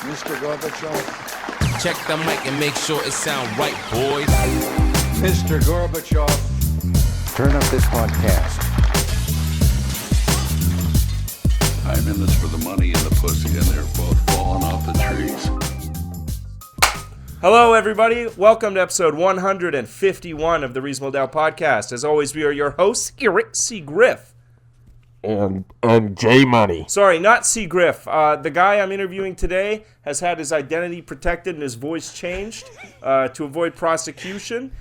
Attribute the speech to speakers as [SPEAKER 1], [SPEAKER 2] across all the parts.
[SPEAKER 1] Mr. Gorbachev.
[SPEAKER 2] Check the mic and make sure it sound right, boys.
[SPEAKER 1] Mr. Gorbachev.
[SPEAKER 3] Turn up this podcast.
[SPEAKER 4] I'm in this for the money and the pussy, and they're both falling off the trees.
[SPEAKER 5] Hello, everybody. Welcome to episode 151 of the Reasonable Doubt Podcast. As always, we are your hosts, Eric C. Griff.
[SPEAKER 3] And J Money.
[SPEAKER 5] Sorry, not C. Griff. The guy I'm interviewing today has had his identity protected and his voice changed to avoid prosecution.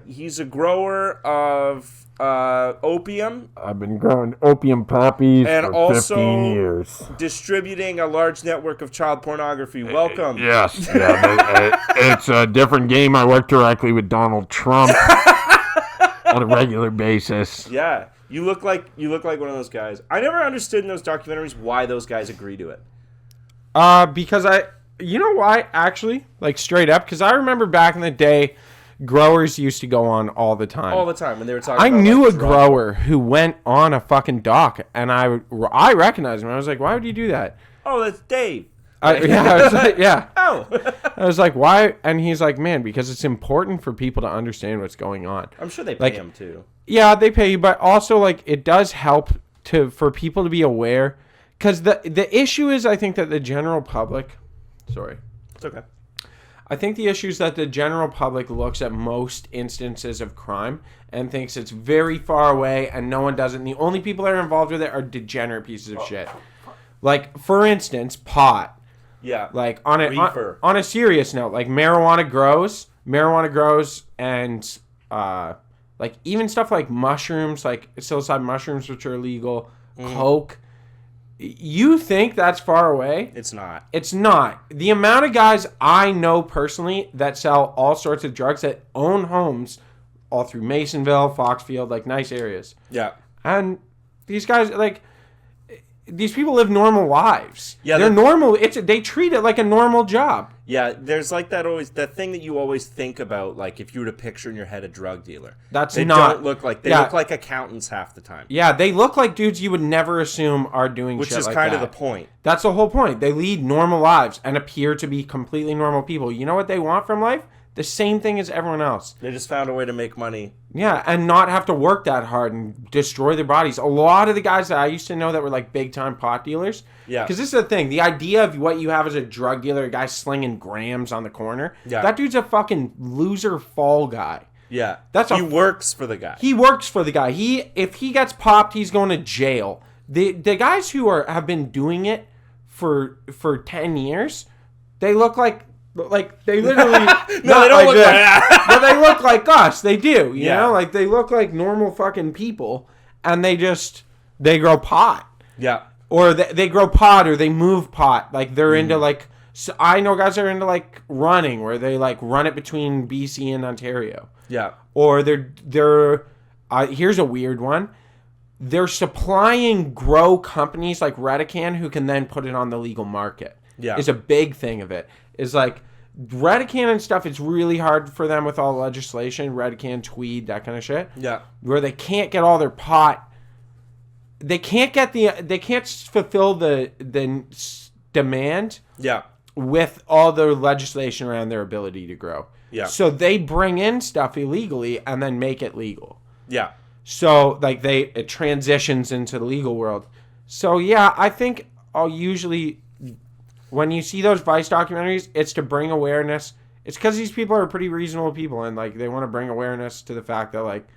[SPEAKER 5] He's a grower of opium.
[SPEAKER 3] I've been growing opium poppies
[SPEAKER 5] and
[SPEAKER 3] for
[SPEAKER 5] also
[SPEAKER 3] 15 years.
[SPEAKER 5] Distributing a large network of child pornography. Welcome.
[SPEAKER 3] Yes. It's a different game. I work directly with Donald Trump on a regular basis.
[SPEAKER 5] Yeah. You look like one of those guys. I never understood in those documentaries why those guys agree to it.
[SPEAKER 6] Because you know why, actually? Like, straight up, because I remember back in the day, growers used to go on all the time.
[SPEAKER 5] All the time, when they were talking
[SPEAKER 6] I
[SPEAKER 5] about,
[SPEAKER 6] knew
[SPEAKER 5] like,
[SPEAKER 6] a grower who went on a fucking dock, and I recognized him. I was like, why would you do that?
[SPEAKER 5] Oh, that's Dave.
[SPEAKER 6] I was like, yeah.
[SPEAKER 5] Oh.
[SPEAKER 6] I was like, why? And he's like, man, because it's important for people to understand what's going on.
[SPEAKER 5] I'm sure they pay him, too.
[SPEAKER 6] Yeah, they pay you, but also, like, it does help for people to be aware. Because the issue is, I think, that the general public... Sorry.
[SPEAKER 5] It's okay.
[SPEAKER 6] I think the issue is that the general public looks at most instances of crime and thinks it's very far away and no one does it. And the only people that are involved with it are degenerate pieces of shit. Like, for instance, pot.
[SPEAKER 5] Yeah.
[SPEAKER 6] Like, on a serious note, like, marijuana grows, and... like, even stuff like mushrooms, like psilocybin mushrooms, which are illegal, coke. You think that's far away?
[SPEAKER 5] It's not.
[SPEAKER 6] It's not. The amount of guys I know personally that sell all sorts of drugs that own homes all through Masonville, Foxfield, like, nice areas.
[SPEAKER 5] Yeah.
[SPEAKER 6] And these guys, like... These people live normal lives.
[SPEAKER 5] Yeah,
[SPEAKER 6] they're normal. They treat it like a normal job.
[SPEAKER 5] Yeah, there's like that thing that you always think about, like if you were to picture in your head a drug dealer.
[SPEAKER 6] They
[SPEAKER 5] don't look like look like accountants half the time.
[SPEAKER 6] Yeah, they look like dudes you would never assume are doing
[SPEAKER 5] which
[SPEAKER 6] shit
[SPEAKER 5] is
[SPEAKER 6] like
[SPEAKER 5] kind
[SPEAKER 6] that.
[SPEAKER 5] of the point.
[SPEAKER 6] That's the whole point. They lead normal lives and appear to be completely normal people. You know what they want from life? The same thing as everyone else.
[SPEAKER 5] They just found a way to make money.
[SPEAKER 6] Yeah, and not have to work that hard and destroy their bodies. A lot of the guys that I used to know that were like big-time pot dealers. Yeah. Because this is the thing. The idea of what you have as a drug dealer, a guy slinging grams on the corner. Yeah. That dude's a fucking loser fall guy.
[SPEAKER 5] Yeah. He works for the guy.
[SPEAKER 6] He works for the guy. If he gets popped, he's going to jail. The guys who have been doing it for 10 years, they look like they literally
[SPEAKER 5] no, they don't look like that.
[SPEAKER 6] But they look like us. They do, you know? Like, they look like normal fucking people, and they grow pot.
[SPEAKER 5] Yeah.
[SPEAKER 6] Or they grow pot, or they move pot. Like, they're into, like... So I know guys that are into, like, running, where they, like, run it between BC and Ontario. Yeah. Or they're here's a weird one. They're supplying grow companies like Redican who can then put it on the legal market. Yeah. Is a big thing of it. Is like Redican and stuff, it's really hard for them with all the legislation, Redican, tweed, that kind of shit. Yeah. Where they can't get all their pot. They can't fulfill the demand. Yeah. With all the legislation around their ability to grow. Yeah. So they bring in stuff illegally and then make it legal. Yeah. So like it transitions into the legal world. So yeah, I think I'll usually, when you see those Vice documentaries, it's to bring awareness. It's because these people are pretty reasonable people, and like they want to bring awareness to the fact that like,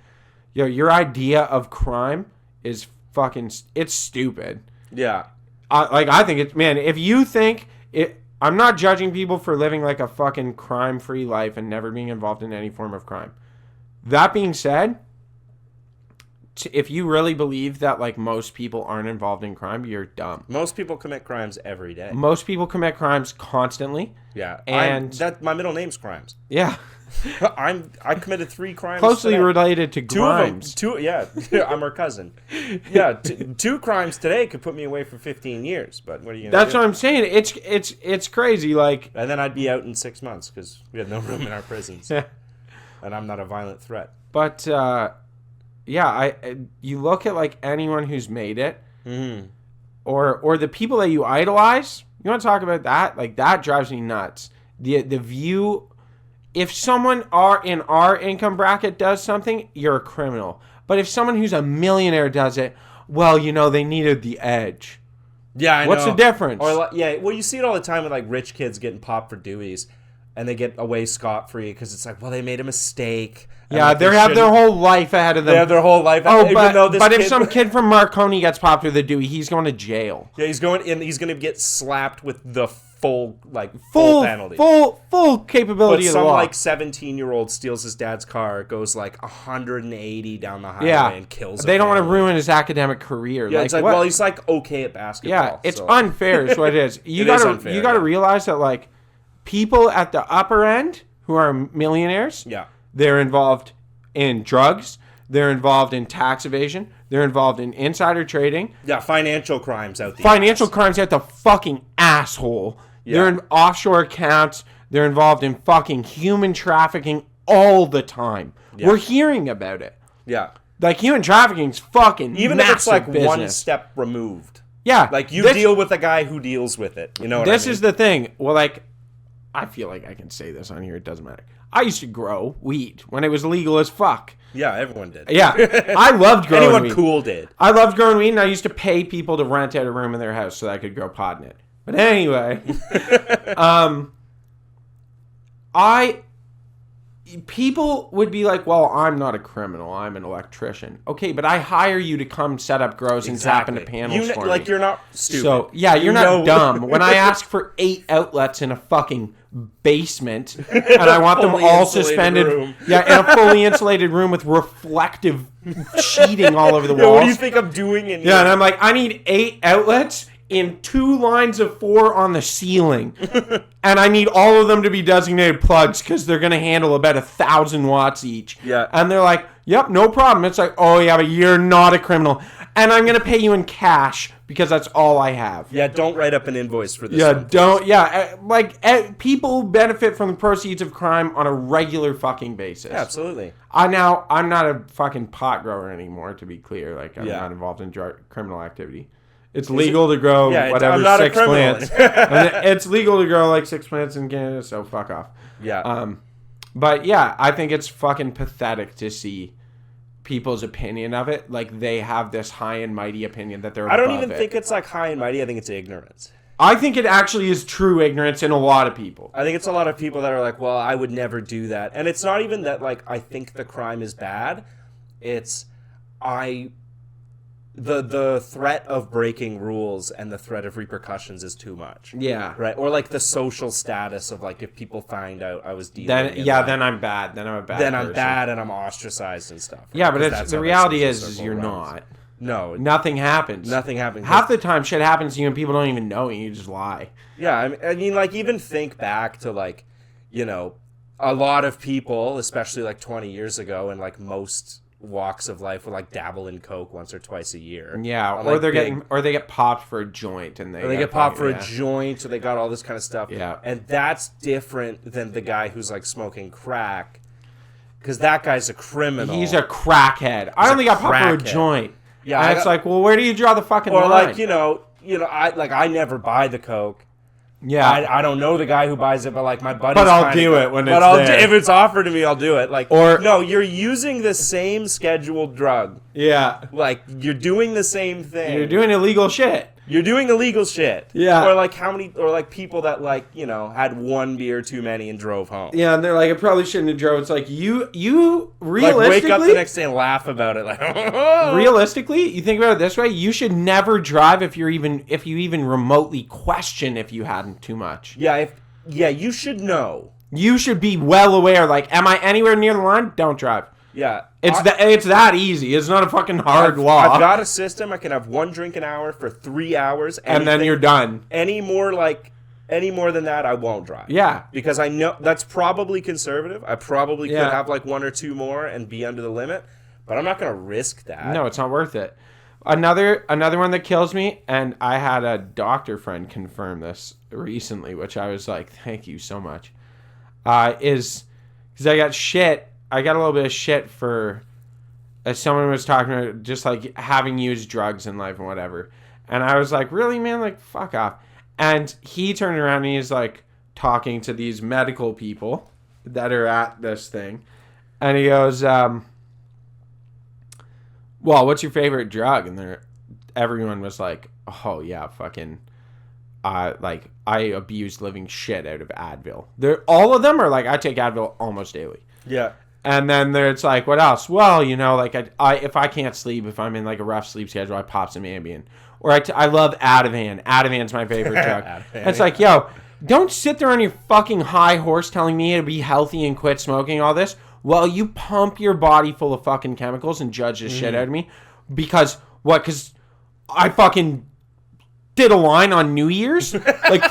[SPEAKER 6] your idea of crime is fucking, it's stupid. Yeah. I think it's, man, if you think it, I'm not judging people for living like a fucking crime-free life and never being involved in any form of crime. That being said, if you really believe that like most people aren't involved in crime, you're dumb.
[SPEAKER 5] Most people commit crimes every day.
[SPEAKER 6] Most people commit crimes constantly.
[SPEAKER 5] Yeah, and my middle name's Crimes.
[SPEAKER 6] Yeah,
[SPEAKER 5] I committed 3 crimes.
[SPEAKER 6] Closely
[SPEAKER 5] today.
[SPEAKER 6] Related to Grimes.
[SPEAKER 5] I'm her cousin. Yeah, 2 crimes today could put me away for 15 years. But what are you gonna do?
[SPEAKER 6] That's what I'm saying. It's crazy. Like,
[SPEAKER 5] and then I'd be out in 6 months because we have no room in our prisons. Yeah, and I'm not a violent threat.
[SPEAKER 6] But yeah, you look at like anyone who's made it, or the people that you idolize. You want to talk about that? Like, that drives me nuts. The view, if someone in our income bracket does something, you're a criminal. But if someone who's a millionaire does it, well, they needed the edge.
[SPEAKER 5] Yeah, I know.
[SPEAKER 6] What's the difference?
[SPEAKER 5] Or you see it all the time with like rich kids getting popped for Deweys, and they get away scot-free because it's like, well, they made a mistake.
[SPEAKER 6] Yeah, they have their whole life ahead of them.
[SPEAKER 5] They have their whole life.
[SPEAKER 6] Oh, but if some kid from Marconi gets popped with a Dewey, he's going to jail.
[SPEAKER 5] Yeah, he's going to get slapped with the full penalty.
[SPEAKER 6] Full capability
[SPEAKER 5] but
[SPEAKER 6] of the law.
[SPEAKER 5] Some like 17-year-old steals his dad's car, goes like 180 down the highway and kills him.
[SPEAKER 6] They don't want to ruin his academic career.
[SPEAKER 5] Yeah, it's like, well, he's like okay at basketball.
[SPEAKER 6] Yeah, it's unfair is what it is. You
[SPEAKER 5] unfair,
[SPEAKER 6] gotta realize that like people at the upper end who are millionaires, they're involved in drugs, they're involved in tax evasion, they're involved in insider trading.
[SPEAKER 5] Yeah, financial crimes out there.
[SPEAKER 6] Financial crimes out the fucking asshole. Yeah. They're in offshore accounts. They're involved in fucking human trafficking all the time. Yeah. We're hearing about it.
[SPEAKER 5] Yeah.
[SPEAKER 6] Like, human trafficking's fucking
[SPEAKER 5] even if it's like business. One step removed.
[SPEAKER 6] Yeah.
[SPEAKER 5] Like, you deal with a guy who deals with it. You know what I mean?
[SPEAKER 6] This is the thing. Well, like, I feel like I can say this on here. It doesn't matter. I used to grow weed when it was legal as fuck.
[SPEAKER 5] Yeah, everyone did.
[SPEAKER 6] Yeah. I loved growing weed.
[SPEAKER 5] Anyone cool did.
[SPEAKER 6] I loved growing weed, and I used to pay people to rent out a room in their house so that I could grow pot in it. But anyway, people would be like, well, I'm not a criminal. I'm an electrician. Okay, but I hire you to come set up grows and zap into panels for me.
[SPEAKER 5] Like, you're not stupid.
[SPEAKER 6] So, yeah, you're not dumb. When I ask for 8 outlets in a fucking basement, and I want them all suspended, in a fully insulated room with reflective sheeting all over the walls.
[SPEAKER 5] What do you think I'm doing in here?
[SPEAKER 6] Yeah, and I'm like, I need 8 outlets in 2 lines of 4 on the ceiling. And I need all of them to be designated plugs because they're going to handle about 1,000 watts each.
[SPEAKER 5] Yeah.
[SPEAKER 6] And they're like, yep, no problem. It's like, oh, yeah, but you're not a criminal. And I'm going to pay you in cash because that's all I have.
[SPEAKER 5] Yeah, don't write up an invoice for this.
[SPEAKER 6] Yeah, don't. Yeah, people benefit from the proceeds of crime on a regular fucking basis.
[SPEAKER 5] Yeah, absolutely.
[SPEAKER 6] I'm not a fucking pot grower anymore, to be clear. Like, I'm not involved in criminal activity. It's legal to grow whatever 6 plants. It's legal to grow like 6 plants in Canada, so fuck off.
[SPEAKER 5] Yeah.
[SPEAKER 6] But yeah, I think it's fucking pathetic to see people's opinion of it. Like, they have this high and mighty opinion that they're above
[SPEAKER 5] I don't even think it's like high and mighty. I think it's ignorance.
[SPEAKER 6] I think it actually is true ignorance in a lot of people.
[SPEAKER 5] I think it's a lot of people that are like, well, I would never do that. And it's not even that, like, I think the crime is bad. It's the threat of breaking rules and the threat of repercussions is too much.
[SPEAKER 6] Yeah.
[SPEAKER 5] Right? Or like the social status of like, if people find out I was dealing
[SPEAKER 6] then I'm bad. Then I'm a bad person.
[SPEAKER 5] I'm bad and I'm ostracized and stuff. Right?
[SPEAKER 6] Yeah, but the reality is you're not.
[SPEAKER 5] No.
[SPEAKER 6] Nothing happens.
[SPEAKER 5] Nothing happens.
[SPEAKER 6] Half the time shit happens to you and people don't even know and you just lie.
[SPEAKER 5] Yeah, I mean, like, even think back to, like, a lot of people, especially like 20 years ago, and like most walks of life would like dabble in coke once or twice a year.
[SPEAKER 6] Yeah, or they get popped for a joint and
[SPEAKER 5] they get popped for a joint, so they got all this kind of stuff.
[SPEAKER 6] Yeah,
[SPEAKER 5] and that's different than the guy who's like smoking crack, because that guy's a criminal.
[SPEAKER 6] He's a crackhead. I only got popped for a joint. Yeah, and it's like, well, where do you draw the fucking line?
[SPEAKER 5] Or like, I never buy the coke.
[SPEAKER 6] Yeah,
[SPEAKER 5] I don't know the guy who buys it, but like my buddy.
[SPEAKER 6] But I'll do it when it's there.
[SPEAKER 5] If it's offered to me, I'll do it. Like, no, you're using the same scheduled drug.
[SPEAKER 6] Yeah,
[SPEAKER 5] like you're doing the same thing.
[SPEAKER 6] You're doing illegal shit.
[SPEAKER 5] You're doing illegal shit.
[SPEAKER 6] Yeah.
[SPEAKER 5] Or like people that like, had one beer too many and drove home.
[SPEAKER 6] Yeah, and they're like, I probably shouldn't have drove. It's like you realistically
[SPEAKER 5] like wake up the next day and laugh about it. Like,
[SPEAKER 6] realistically, you think about it this way, you should never drive if you even remotely question if you hadn't too much.
[SPEAKER 5] Yeah, you should know.
[SPEAKER 6] You should be well aware, like, am I anywhere near the line? Don't drive.
[SPEAKER 5] Yeah.
[SPEAKER 6] It's that easy. It's not a fucking hard law.
[SPEAKER 5] I've got a system. I can have 1 drink an hour for 3 hours.
[SPEAKER 6] And then you're done.
[SPEAKER 5] Any more than that, I won't drive.
[SPEAKER 6] Yeah.
[SPEAKER 5] Because I know that's probably conservative. I probably could have like 1 or 2 more and be under the limit. But I'm not going to risk that.
[SPEAKER 6] No, it's not worth it. Another one that kills me, and I had a doctor friend confirm this recently, which I was like, thank you so much, is because I got a little bit of shit for, as someone was talking about just like having used drugs in life and whatever. And I was like, really, man? Like, fuck off. And he turned around and he's like talking to these medical people that are at this thing. And he goes, well, what's your favorite drug? And everyone was like, oh yeah, fucking, like I abused living shit out of Advil. All of them are like, I take Advil almost daily.
[SPEAKER 5] Yeah.
[SPEAKER 6] And then it's like, what else? Well, you know, like I if I can't sleep, if I'm in like a rough sleep schedule, I pop some Ambien. Or I love Ativan. Ativan's my favorite drug. And it's like, yo, don't sit there on your fucking high horse telling me to be healthy and quit smoking all this while you pump your body full of fucking chemicals and judge the shit out of me. Because, what? Because I fucking did a line on New Year's? Like,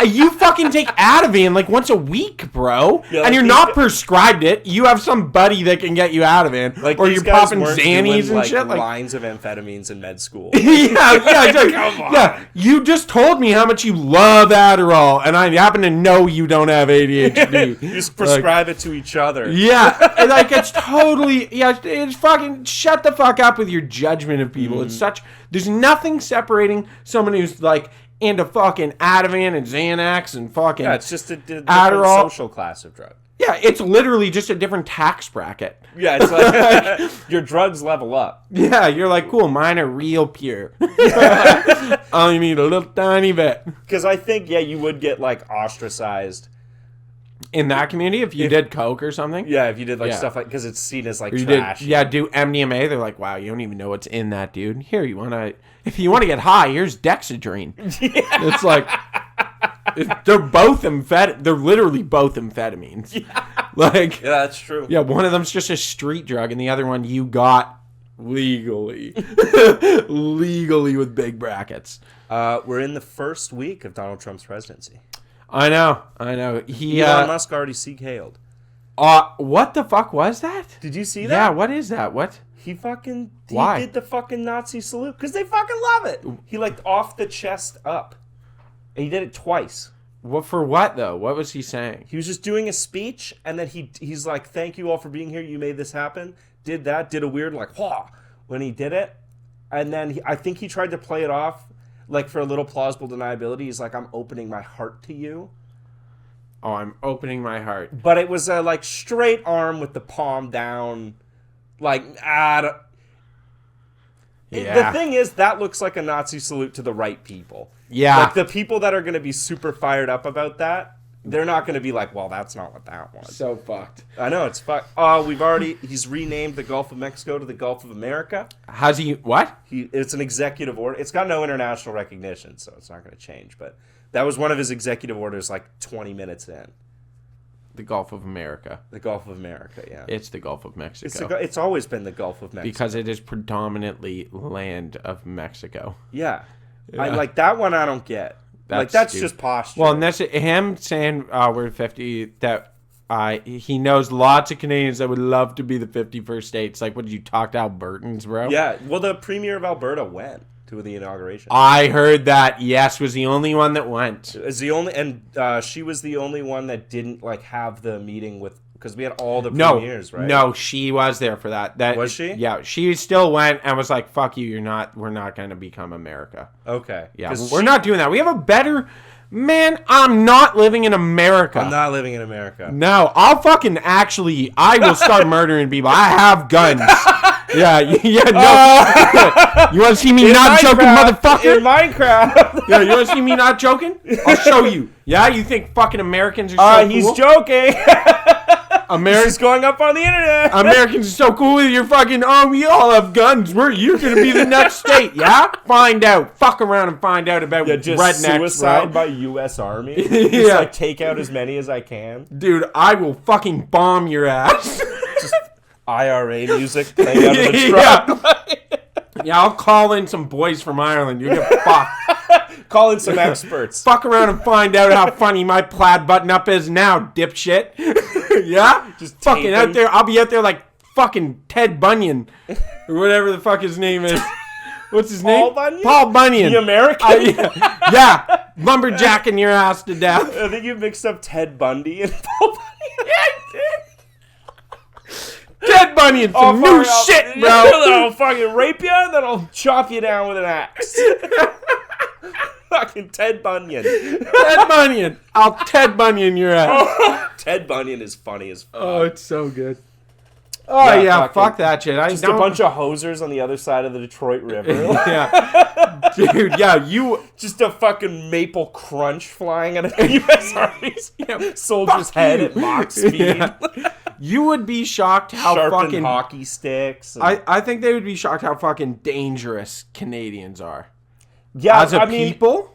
[SPEAKER 6] you fucking take Ativan like once a week, bro. Yeah, and you're not prescribed it. You have some buddy that can get you Ativan.
[SPEAKER 5] Like,
[SPEAKER 6] or you're popping Xannies and shit.
[SPEAKER 5] Like lines of amphetamines in med school.
[SPEAKER 6] Exactly. Come on. Yeah, you just told me how much you love Adderall, and I happen to know you don't have ADHD.
[SPEAKER 5] You just prescribe it to each other.
[SPEAKER 6] Yeah, and like it's totally, it's fucking, shut the fuck up with your judgment of people. It's such, there's nothing separating someone who's like into fucking Ativan and Xanax and fucking
[SPEAKER 5] it's just a different
[SPEAKER 6] Adderall.
[SPEAKER 5] Social class of drug.
[SPEAKER 6] Yeah, it's literally just a different tax bracket.
[SPEAKER 5] Yeah, it's like your drugs level up.
[SPEAKER 6] Yeah, you're like, cool, mine are real pure. I need a little tiny bit.
[SPEAKER 5] Because I think, you would get like ostracized
[SPEAKER 6] in that community if you did coke or something.
[SPEAKER 5] Yeah, if you did like stuff like, because it's seen as like
[SPEAKER 6] or
[SPEAKER 5] trash.
[SPEAKER 6] Do MDMA. They're like, wow, you don't even know what's in that, dude. Here, if you want to get high, here's Dexedrine. Yeah. It's like, they're both they're literally both amphetamines. Yeah. Like,
[SPEAKER 5] yeah, that's true.
[SPEAKER 6] Yeah, one of them's just a street drug, and the other one you got legally, legally with big brackets.
[SPEAKER 5] We're in the first week of Donald Trump's presidency.
[SPEAKER 6] I know.
[SPEAKER 5] Elon Musk already seek-hailed.
[SPEAKER 6] What the fuck was that?
[SPEAKER 5] Did you see that?
[SPEAKER 6] Yeah, what is that? What?
[SPEAKER 5] He did the fucking Nazi salute because they fucking love it. He like off the chest up. And he did it twice.
[SPEAKER 6] What for what though? What was he saying?
[SPEAKER 5] He was just doing a speech, and then he's like, "Thank you all for being here. You made this happen." Did a weird like wah when he did it, and then I think he tried to play it off like for a little plausible deniability. He's like, "I'm opening my heart to you."
[SPEAKER 6] Oh, I'm opening my heart.
[SPEAKER 5] But it was a like straight arm with the palm down, like The thing is, that looks like a Nazi salute to the right people.
[SPEAKER 6] Yeah.
[SPEAKER 5] Like the people that are going to be super fired up about that, they're not going to be like, well, that's not what that was.
[SPEAKER 6] So fucked.
[SPEAKER 5] I know, it's fucked. He's renamed the Gulf of Mexico to the Gulf of America.
[SPEAKER 6] How's he, what?
[SPEAKER 5] It's an executive order. It's got no international recognition, so it's not going to change. But that was one of his executive orders like 20 minutes in.
[SPEAKER 6] The Gulf of America.
[SPEAKER 5] The Gulf of America, yeah.
[SPEAKER 6] It's the Gulf of Mexico.
[SPEAKER 5] It's always been the Gulf of Mexico.
[SPEAKER 6] Because it is predominantly land of Mexico.
[SPEAKER 5] Yeah. I like that one I don't get. That's just posture.
[SPEAKER 6] Well, and that's him saying we're 50, that he knows lots of Canadians that would love to be the 51st state. It's like, what did you talk to Albertans, bro?
[SPEAKER 5] Yeah, well, the premier of Alberta went to the inauguration.
[SPEAKER 6] I heard that, yes, was the only one that went.
[SPEAKER 5] Is the only, and she was the only one that didn't like have the meeting with, because we had all the premiers, right?
[SPEAKER 6] No, she was there for that.
[SPEAKER 5] Was she?
[SPEAKER 6] Yeah, she still went and was like, fuck you, we're not going to become America.
[SPEAKER 5] Okay.
[SPEAKER 6] Yeah, we're not doing that. We have a better... Man, I'm not living in America.
[SPEAKER 5] I'm not living in America.
[SPEAKER 6] No, I will start murdering people. I have guns. Yeah, no. You want to see me not joking, motherfucker?
[SPEAKER 5] In Minecraft.
[SPEAKER 6] Yeah, you want to see me not joking? I'll show you. Yeah, you think fucking Americans are so cool?
[SPEAKER 5] He's joking. This is going up on the internet.
[SPEAKER 6] Americans are so cool with your fucking, we all have guns. You're going to be the next state, yeah? Find out. Fuck around and find out about
[SPEAKER 5] just
[SPEAKER 6] rednecks,
[SPEAKER 5] suicide
[SPEAKER 6] bro.
[SPEAKER 5] by U.S. Army. Just like take out as many as I can.
[SPEAKER 6] Dude, I will fucking bomb your ass.
[SPEAKER 5] Just IRA music playing out of the truck.
[SPEAKER 6] Yeah, I'll call in some boys from Ireland. You get fucked.
[SPEAKER 5] Call in some experts.
[SPEAKER 6] Fuck around and find out how funny my plaid button-up is now, dipshit. Yeah?
[SPEAKER 5] Just
[SPEAKER 6] fucking out there. I'll be out there like fucking Ted Bunyan. Or whatever the fuck his name is. What's his name?
[SPEAKER 5] Bunyan?
[SPEAKER 6] Paul Bunyan.
[SPEAKER 5] The American?
[SPEAKER 6] Yeah. Lumberjacking your ass to death.
[SPEAKER 5] I think you mixed up Ted Bundy and Paul Bunyan.
[SPEAKER 6] Yeah, I did. Ted Bunyan, some new shit, bro.
[SPEAKER 5] Then I'll fucking rape you, and then I'll chop you down with an axe. Fucking Ted Bunyan.
[SPEAKER 6] Ted Bunyan. I'll Ted Bunyan your ass.
[SPEAKER 5] Ted Bunyan is funny as fuck.
[SPEAKER 6] Oh, it's so good. Oh, yeah, fuck that shit.
[SPEAKER 5] Just a bunch of hosers on the other side of the Detroit River.
[SPEAKER 6] Yeah. Dude, yeah, you...
[SPEAKER 5] Just a fucking maple crunch flying out of the U.S. Army's soldier's head at Mach speed.
[SPEAKER 6] Yeah. You would be shocked how
[SPEAKER 5] Sharpened
[SPEAKER 6] fucking...
[SPEAKER 5] hockey sticks. And...
[SPEAKER 6] I think they would be shocked how fucking dangerous Canadians are.
[SPEAKER 5] Yeah,
[SPEAKER 6] as a people,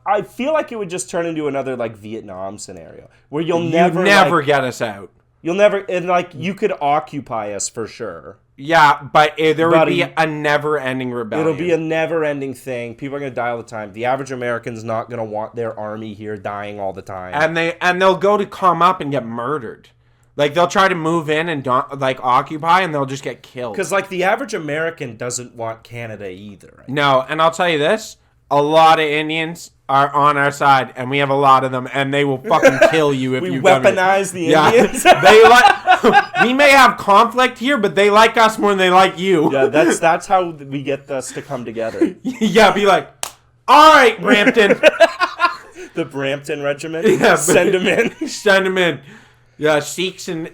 [SPEAKER 5] I feel like it would just turn into another like Vietnam scenario where you'll
[SPEAKER 6] you'd
[SPEAKER 5] never
[SPEAKER 6] get us out.
[SPEAKER 5] You'll never, and like you could occupy us for sure.
[SPEAKER 6] Yeah, but there would be a never-ending rebellion.
[SPEAKER 5] It'll be a never-ending thing. People are gonna die all the time. The average American's not gonna want their army here dying all the time.
[SPEAKER 6] And they'll go to come up and get murdered. Like they'll try to move in and like occupy, and they'll just get killed.
[SPEAKER 5] Because like the average American doesn't want Canada either. Right?
[SPEAKER 6] No, and I'll tell you this: a lot of Indians are on our side, and we have a lot of them, and they will fucking kill you if you
[SPEAKER 5] weaponize the Indians.
[SPEAKER 6] We may have conflict here, but they like us more than they like you.
[SPEAKER 5] Yeah, that's how we get us to come together.
[SPEAKER 6] Yeah, be like, all right, Brampton.
[SPEAKER 5] The Brampton Regiment. Yeah, send them in.
[SPEAKER 6] Send them in. Yeah, Sikhs and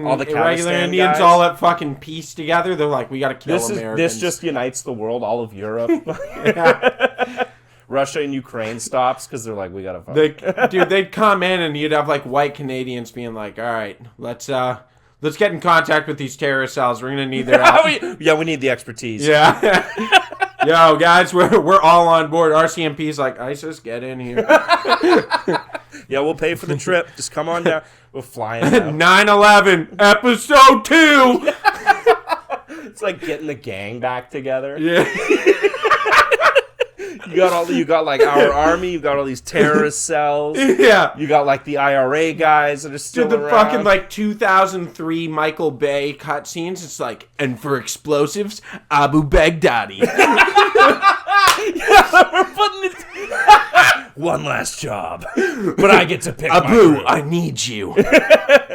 [SPEAKER 5] all the
[SPEAKER 6] regular Indians
[SPEAKER 5] guys.
[SPEAKER 6] all at fucking peace together. They're like, we gotta kill Americans.
[SPEAKER 5] This just unites the world, all of Europe. Russia and Ukraine stops because they're like, we gotta fuck.
[SPEAKER 6] Dude, they'd come in and you'd have like white Canadians being like, all right, let's get in contact with these terrorist cells. We're gonna need their help.
[SPEAKER 5] We need the expertise.
[SPEAKER 6] Yeah. Yo, guys, we're all on board. RCMP's like, ISIS, get in here.
[SPEAKER 5] Yeah, we'll pay for the trip. Just come on down. We'll fly in.
[SPEAKER 6] 9/11, episode 2.
[SPEAKER 5] It's like getting the gang back together.
[SPEAKER 6] Yeah.
[SPEAKER 5] You got like our army. You got all these terrorist cells.
[SPEAKER 6] Yeah.
[SPEAKER 5] You got like the IRA guys that are still
[SPEAKER 6] Dude, the
[SPEAKER 5] around.
[SPEAKER 6] fucking like 2003 Michael Bay cutscenes. It's like, and for explosives, Abu Baghdadi.
[SPEAKER 5] We're putting it. One last job, but I get to pick.
[SPEAKER 6] Abu, I need you.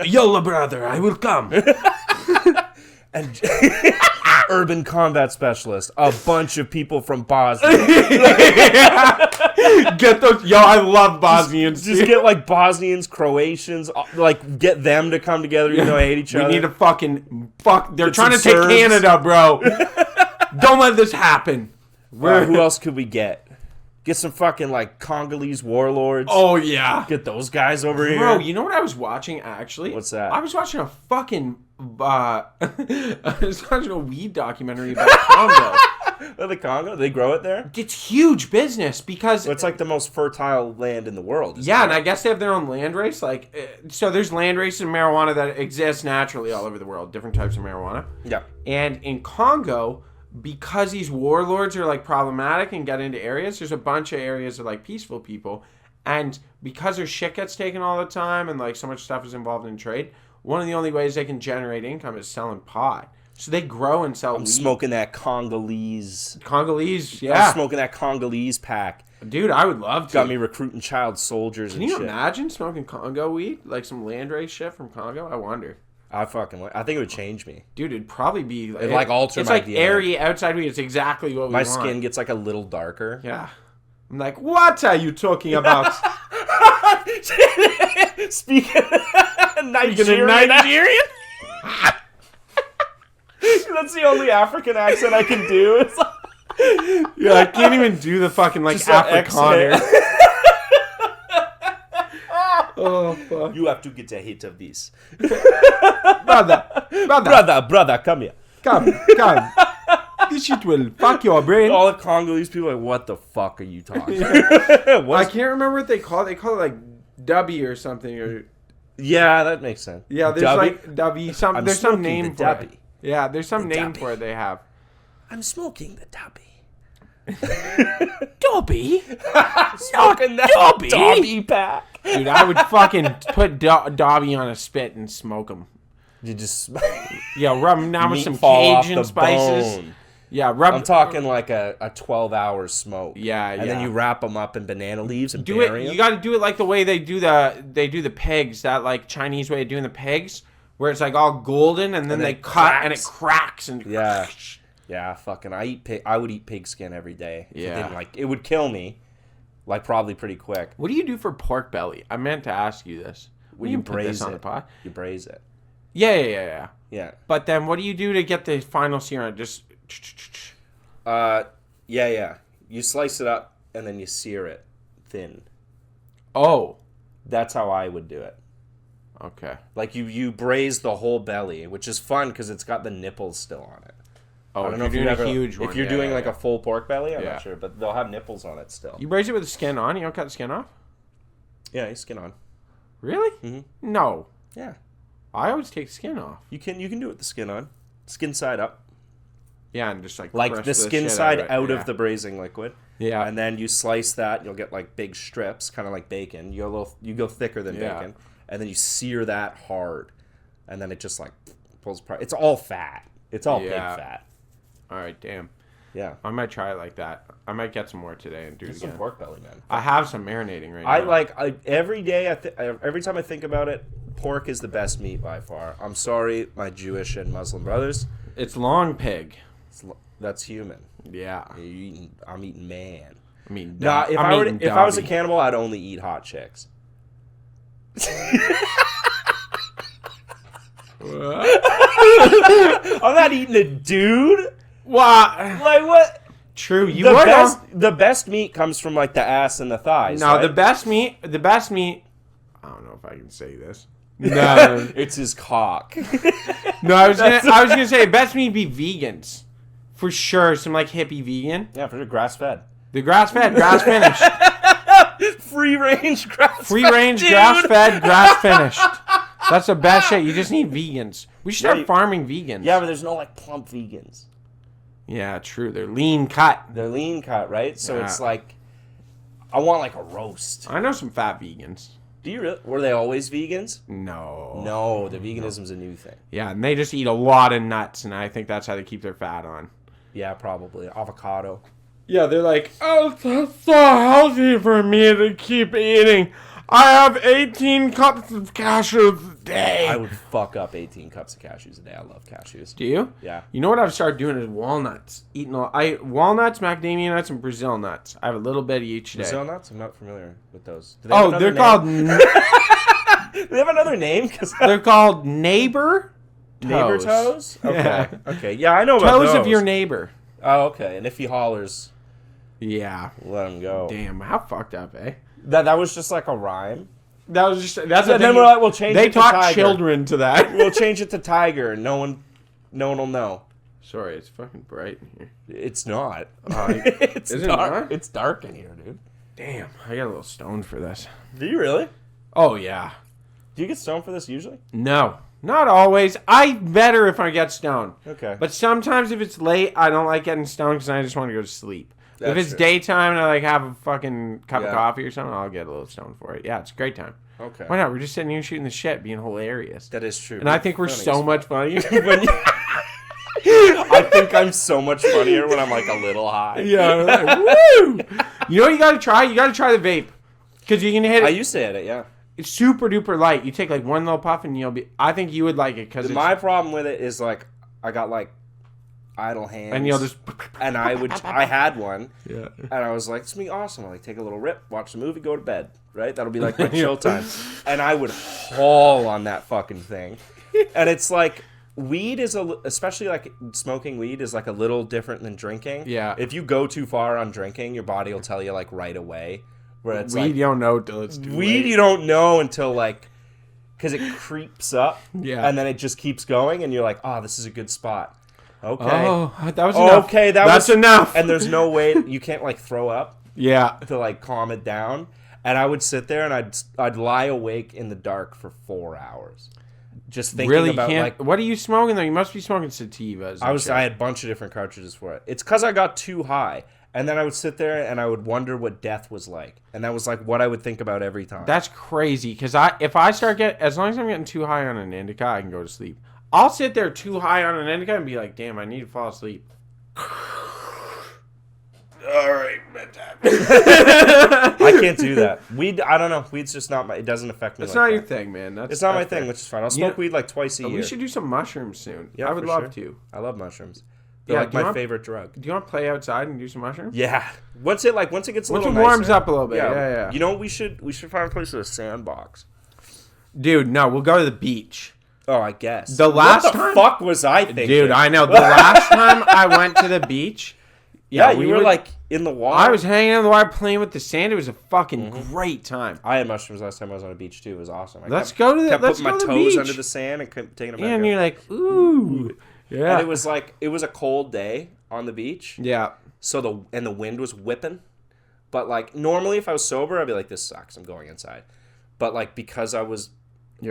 [SPEAKER 6] Yola, brother, I will come.
[SPEAKER 5] And urban combat specialist, a bunch of people from Bosnia.
[SPEAKER 6] Get those. Yo, I love Bosnians.
[SPEAKER 5] Just get like Bosnians, Croatians, like get them to come together. You know, hate each other.
[SPEAKER 6] We need to fucking fuck. They're
[SPEAKER 5] Get
[SPEAKER 6] trying to
[SPEAKER 5] some
[SPEAKER 6] take
[SPEAKER 5] Serbs.
[SPEAKER 6] Canada, bro. Don't let this happen.
[SPEAKER 5] Who else could we get? Get some fucking like Congolese warlords.
[SPEAKER 6] Oh yeah.
[SPEAKER 5] Get those guys over here.
[SPEAKER 6] Bro, you know what I was watching actually?
[SPEAKER 5] What's that?
[SPEAKER 6] I was watching a fucking I was watching a weed documentary about Congo.
[SPEAKER 5] The Congo? They grow it there?
[SPEAKER 6] It's huge business because
[SPEAKER 5] It's like the most fertile land in the world.
[SPEAKER 6] Yeah, and I guess they have their own land race. Like, so there's land races in marijuana that exist naturally all over the world, different types of marijuana.
[SPEAKER 5] Yeah.
[SPEAKER 6] And in Congo, because these warlords are like problematic and get into areas, there's a bunch of areas of like peaceful people. And because their shit gets taken all the time and like so much stuff is involved in trade, one of the only ways they can generate income is selling pot. So they grow and sell weed.
[SPEAKER 5] Smoking that Congolese,
[SPEAKER 6] yeah.
[SPEAKER 5] I'm smoking that Congolese pack.
[SPEAKER 6] Dude, I would love to.
[SPEAKER 5] Got me recruiting child soldiers
[SPEAKER 6] Can
[SPEAKER 5] and
[SPEAKER 6] you
[SPEAKER 5] shit.
[SPEAKER 6] imagine smoking Congo weed? Like some landrace shit from Congo? I wonder.
[SPEAKER 5] I think it would change me.
[SPEAKER 6] Dude, it'd probably be...
[SPEAKER 5] It'd like alter
[SPEAKER 6] it's
[SPEAKER 5] my
[SPEAKER 6] like
[SPEAKER 5] DNA.
[SPEAKER 6] airy outside weed. It's exactly what we
[SPEAKER 5] My
[SPEAKER 6] want.
[SPEAKER 5] skin gets like a little darker.
[SPEAKER 6] Yeah. I'm like, what are you talking about?
[SPEAKER 5] Speaking of Nigerian. That's the only African accent I can do. It's like,
[SPEAKER 6] Yeah, I can't even do the fucking like
[SPEAKER 5] Just that
[SPEAKER 6] Afrikaner. Oh fuck,
[SPEAKER 5] you have to get a hit of this.
[SPEAKER 6] brother,
[SPEAKER 5] Come here.
[SPEAKER 6] come. This shit will fuck your brain.
[SPEAKER 5] All the Congolese people are like, what the fuck are you talking?
[SPEAKER 6] I can't remember what they call it. They call it like Dubby or something. Or
[SPEAKER 5] Yeah, that makes sense.
[SPEAKER 6] yeah, there's
[SPEAKER 5] Dubby?
[SPEAKER 6] like Dubby. There's some
[SPEAKER 5] smoking
[SPEAKER 6] name
[SPEAKER 5] the
[SPEAKER 6] for
[SPEAKER 5] Dubby.
[SPEAKER 6] it. Yeah, there's some
[SPEAKER 5] The
[SPEAKER 6] name
[SPEAKER 5] Dubby.
[SPEAKER 6] for it they have.
[SPEAKER 5] I'm smoking the Dubby.
[SPEAKER 6] Dobby?
[SPEAKER 5] Smoking that
[SPEAKER 6] Dubby?
[SPEAKER 5] Dubby pack.
[SPEAKER 6] Dude, I would fucking put Dobby on a spit and smoke him.
[SPEAKER 5] You just
[SPEAKER 6] Yeah, rub him down with
[SPEAKER 5] meat
[SPEAKER 6] some
[SPEAKER 5] fall off
[SPEAKER 6] Cajun
[SPEAKER 5] the
[SPEAKER 6] spices.
[SPEAKER 5] bone.
[SPEAKER 6] Yeah, rub.
[SPEAKER 5] I'm talking like a 12-hour smoke.
[SPEAKER 6] Yeah,
[SPEAKER 5] and then
[SPEAKER 6] yeah.
[SPEAKER 5] you wrap them up in banana leaves and
[SPEAKER 6] Do
[SPEAKER 5] bury
[SPEAKER 6] it.
[SPEAKER 5] them.
[SPEAKER 6] You got to do it like the way they do the pigs. That like Chinese way of doing the pigs, where it's like all golden and then they
[SPEAKER 5] it
[SPEAKER 6] cut
[SPEAKER 5] cracks.
[SPEAKER 6] and it cracks and
[SPEAKER 5] Yeah. Yeah, fucking. I would eat pig skin every day. If
[SPEAKER 6] Yeah.
[SPEAKER 5] it would kill me. Like probably pretty quick.
[SPEAKER 6] What do you do for pork belly? I meant to ask you this.
[SPEAKER 5] Well, you braise it. You braise it.
[SPEAKER 6] Yeah.
[SPEAKER 5] Yeah.
[SPEAKER 6] But then what do you do to get the final sear on it? Just...
[SPEAKER 5] Yeah. You slice it up and then you sear it thin.
[SPEAKER 6] Oh.
[SPEAKER 5] That's how I would do it.
[SPEAKER 6] Okay.
[SPEAKER 5] Like you braise the whole belly, which is fun because it's got the nipples still on it.
[SPEAKER 6] Oh,
[SPEAKER 5] I don't know
[SPEAKER 6] if
[SPEAKER 5] if
[SPEAKER 6] you're doing a huge one.
[SPEAKER 5] If you're doing like a full pork belly, I'm
[SPEAKER 6] Yeah.
[SPEAKER 5] not sure, but they'll have nipples on it still.
[SPEAKER 6] You braise it with the skin on? You don't cut the skin off?
[SPEAKER 5] Yeah, you skin on.
[SPEAKER 6] Really?
[SPEAKER 5] Mm-hmm.
[SPEAKER 6] No.
[SPEAKER 5] Yeah.
[SPEAKER 6] I always take the skin off.
[SPEAKER 5] You can do it with the skin on. Skin side up.
[SPEAKER 6] Yeah, and just like
[SPEAKER 5] Like the skin
[SPEAKER 6] shit
[SPEAKER 5] side
[SPEAKER 6] of
[SPEAKER 5] out of the braising liquid.
[SPEAKER 6] Yeah.
[SPEAKER 5] And then you slice that, you'll get like big strips, kind of like bacon. You go thicker than bacon, and then you sear that hard, and then it just like pulls apart. It's all fat. It's all big fat.
[SPEAKER 6] All right, damn.
[SPEAKER 5] Yeah.
[SPEAKER 6] I might try it like that. I might get some more today and do it
[SPEAKER 5] Some
[SPEAKER 6] again.
[SPEAKER 5] pork belly, man.
[SPEAKER 6] I have some marinating right now.
[SPEAKER 5] Every day, every time I think about it, pork is the best meat by far. I'm sorry, my Jewish and Muslim brothers.
[SPEAKER 6] It's long pig.
[SPEAKER 5] That's human.
[SPEAKER 6] Yeah.
[SPEAKER 5] I'm eating man.
[SPEAKER 6] I mean,
[SPEAKER 5] Nah, if I was a cannibal, I'd only eat hot chicks. I'm not eating a dude.
[SPEAKER 6] What?
[SPEAKER 5] Like what?
[SPEAKER 6] True.
[SPEAKER 5] The best meat comes from like the ass and the thighs.
[SPEAKER 6] No,
[SPEAKER 5] right?
[SPEAKER 6] the best meat. I don't know if I can say this. No,
[SPEAKER 5] it's his cock.
[SPEAKER 6] no. I was gonna say best meat be vegans, for sure. Some like hippie vegan.
[SPEAKER 5] Yeah, for sure. Grass fed.
[SPEAKER 6] The grass fed, grass finished.
[SPEAKER 5] Free range grass.
[SPEAKER 6] Free range, grass fed, grass finished. That's the best shit. You just need vegans. We should start farming vegans.
[SPEAKER 5] Yeah, but there's no like plump vegans.
[SPEAKER 6] Yeah, true. They're lean cut.
[SPEAKER 5] They're lean cut, right? So it's like, I want like a roast.
[SPEAKER 6] I know some fat vegans.
[SPEAKER 5] Do you really? Were they always vegans?
[SPEAKER 6] No.
[SPEAKER 5] No, the veganism's a new thing.
[SPEAKER 6] Yeah, and they just eat a lot of nuts, and I think that's how they keep their fat on.
[SPEAKER 5] Yeah, probably. Avocado.
[SPEAKER 6] Yeah, they're like, oh, that's so healthy for me to keep eating. I have 18 cups of cashews a day.
[SPEAKER 5] I would fuck up 18 cups of cashews a day. I love cashews.
[SPEAKER 6] Do you?
[SPEAKER 5] Yeah.
[SPEAKER 6] You know what I've started doing is walnuts. Eating walnuts, macadamia nuts, and Brazil nuts. I have a little bit of each day.
[SPEAKER 5] Brazil nuts? I'm not familiar with those.
[SPEAKER 6] They're called...
[SPEAKER 5] Do they have another name?
[SPEAKER 6] They're called neighbor toes.
[SPEAKER 5] Neighbor toes? Okay.
[SPEAKER 6] Yeah.
[SPEAKER 5] Okay. Yeah, I know about those.
[SPEAKER 6] Toes of your neighbor.
[SPEAKER 5] Oh, okay. And if he hollers,
[SPEAKER 6] yeah,
[SPEAKER 5] let him go.
[SPEAKER 6] Damn, how fucked up, eh?
[SPEAKER 5] That was just like a rhyme.
[SPEAKER 6] That's
[SPEAKER 5] and then we're like, we'll change it to tiger.
[SPEAKER 6] They taught children to that.
[SPEAKER 5] We'll change it to tiger. No one will know.
[SPEAKER 6] Sorry, it's fucking bright in here.
[SPEAKER 5] It's not.
[SPEAKER 6] It's dark.
[SPEAKER 5] Not? It's dark in here, dude.
[SPEAKER 6] Damn, I got a little stoned for this.
[SPEAKER 5] Do you really?
[SPEAKER 6] Oh yeah.
[SPEAKER 5] Do you get stoned for this usually?
[SPEAKER 6] No, not always. I better if I get stoned.
[SPEAKER 5] Okay.
[SPEAKER 6] But sometimes if it's late, I don't like getting stoned because I just want to go to sleep.
[SPEAKER 5] That's
[SPEAKER 6] if it's
[SPEAKER 5] true.
[SPEAKER 6] daytime and I like have a fucking cup of coffee or something, I'll get a little stoned for it. Yeah, it's a great time.
[SPEAKER 5] Okay.
[SPEAKER 6] Why not? We're just sitting here shooting the shit, being hilarious.
[SPEAKER 5] That is true.
[SPEAKER 6] And I think we're so much funnier.
[SPEAKER 5] I think I'm so much funnier when I'm like a little high.
[SPEAKER 6] Yeah. Like, woo! You know what you gotta try? You gotta try the vape. Because you can hit it.
[SPEAKER 5] I used to hit it, yeah.
[SPEAKER 6] It's super duper light. You take like one little puff and you'll be... I think you would like it because
[SPEAKER 5] my problem with it is like, I got like idle hands.
[SPEAKER 6] And you'll just...
[SPEAKER 5] And I had one.
[SPEAKER 6] Yeah.
[SPEAKER 5] And I was like, it's gonna be awesome. I'll like take a little rip, watch the movie, go to bed. Right? That'll be like my chill time. And I would haul on that fucking thing. And it's like... Weed is especially like smoking weed is like a little different than drinking.
[SPEAKER 6] Yeah.
[SPEAKER 5] If you go too far on drinking, your body will tell you like right away. Where it's
[SPEAKER 6] weed,
[SPEAKER 5] like,
[SPEAKER 6] you don't know till it's too
[SPEAKER 5] weed,
[SPEAKER 6] late.
[SPEAKER 5] you don't know until like, because it creeps up.
[SPEAKER 6] Yeah.
[SPEAKER 5] And then it just keeps going, and you're like, oh, this is a good spot. Okay.
[SPEAKER 6] Oh, that was enough.
[SPEAKER 5] Okay,
[SPEAKER 6] that's enough.
[SPEAKER 5] And there's no way you can't like throw up.
[SPEAKER 6] Yeah.
[SPEAKER 5] To like calm it down. And I would sit there and I'd lie awake in the dark for 4 hours. Just thinking
[SPEAKER 6] really
[SPEAKER 5] about
[SPEAKER 6] can't.
[SPEAKER 5] like,
[SPEAKER 6] what are you smoking though? You must be smoking sativas.
[SPEAKER 5] I had a bunch of different cartridges for it. It's because I got too high, and then I would sit there and I would wonder what death was like, and that was like what I would think about every time.
[SPEAKER 6] That's crazy. Because if I start as long as I'm getting too high on an indica, I can go to sleep. I'll sit there too high on an indica and be like, damn, I need to fall asleep. All right, bedtime.
[SPEAKER 5] I can't do that. Weed, I don't know. Weed's just not it doesn't affect me.
[SPEAKER 6] It's
[SPEAKER 5] like
[SPEAKER 6] not
[SPEAKER 5] that.
[SPEAKER 6] your thing, man.
[SPEAKER 5] It's not my thing, which is fine. I'll smoke weed like twice a year.
[SPEAKER 6] We should do some mushrooms soon.
[SPEAKER 5] Yeah,
[SPEAKER 6] I would
[SPEAKER 5] for
[SPEAKER 6] love
[SPEAKER 5] sure.
[SPEAKER 6] to.
[SPEAKER 5] I love mushrooms. They're
[SPEAKER 6] Yeah,
[SPEAKER 5] like
[SPEAKER 6] do you
[SPEAKER 5] my
[SPEAKER 6] want-
[SPEAKER 5] favorite drug.
[SPEAKER 6] Do you want to play outside and do some mushrooms?
[SPEAKER 5] Yeah. Once it gets a
[SPEAKER 6] Once
[SPEAKER 5] little
[SPEAKER 6] it warms
[SPEAKER 5] nicer,
[SPEAKER 6] up a little bit. Yeah.
[SPEAKER 5] You know what we should find a place with a sandbox.
[SPEAKER 6] Dude, no, we'll go to the beach.
[SPEAKER 5] Oh, I guess.
[SPEAKER 6] The last
[SPEAKER 5] what the
[SPEAKER 6] time-
[SPEAKER 5] fuck was I thinking?
[SPEAKER 6] Dude, I know. The last time I went to the beach,
[SPEAKER 5] Yeah, you were like in the water.
[SPEAKER 6] I was hanging in the water playing with the sand. It was a fucking great time.
[SPEAKER 5] I had mushrooms last time I was on a beach too. It was awesome. I
[SPEAKER 6] Let's
[SPEAKER 5] kept,
[SPEAKER 6] go to the
[SPEAKER 5] kept
[SPEAKER 6] let's
[SPEAKER 5] putting
[SPEAKER 6] go
[SPEAKER 5] my
[SPEAKER 6] to the
[SPEAKER 5] toes
[SPEAKER 6] beach.
[SPEAKER 5] under the sand and kept taking them
[SPEAKER 6] Yeah,
[SPEAKER 5] back
[SPEAKER 6] and
[SPEAKER 5] out.
[SPEAKER 6] you're like, ooh, yeah.
[SPEAKER 5] And it was a cold day on the beach.
[SPEAKER 6] Yeah.
[SPEAKER 5] So the wind was whipping. But like normally if I was sober, I'd be like, this sucks. I'm going inside. But like because I was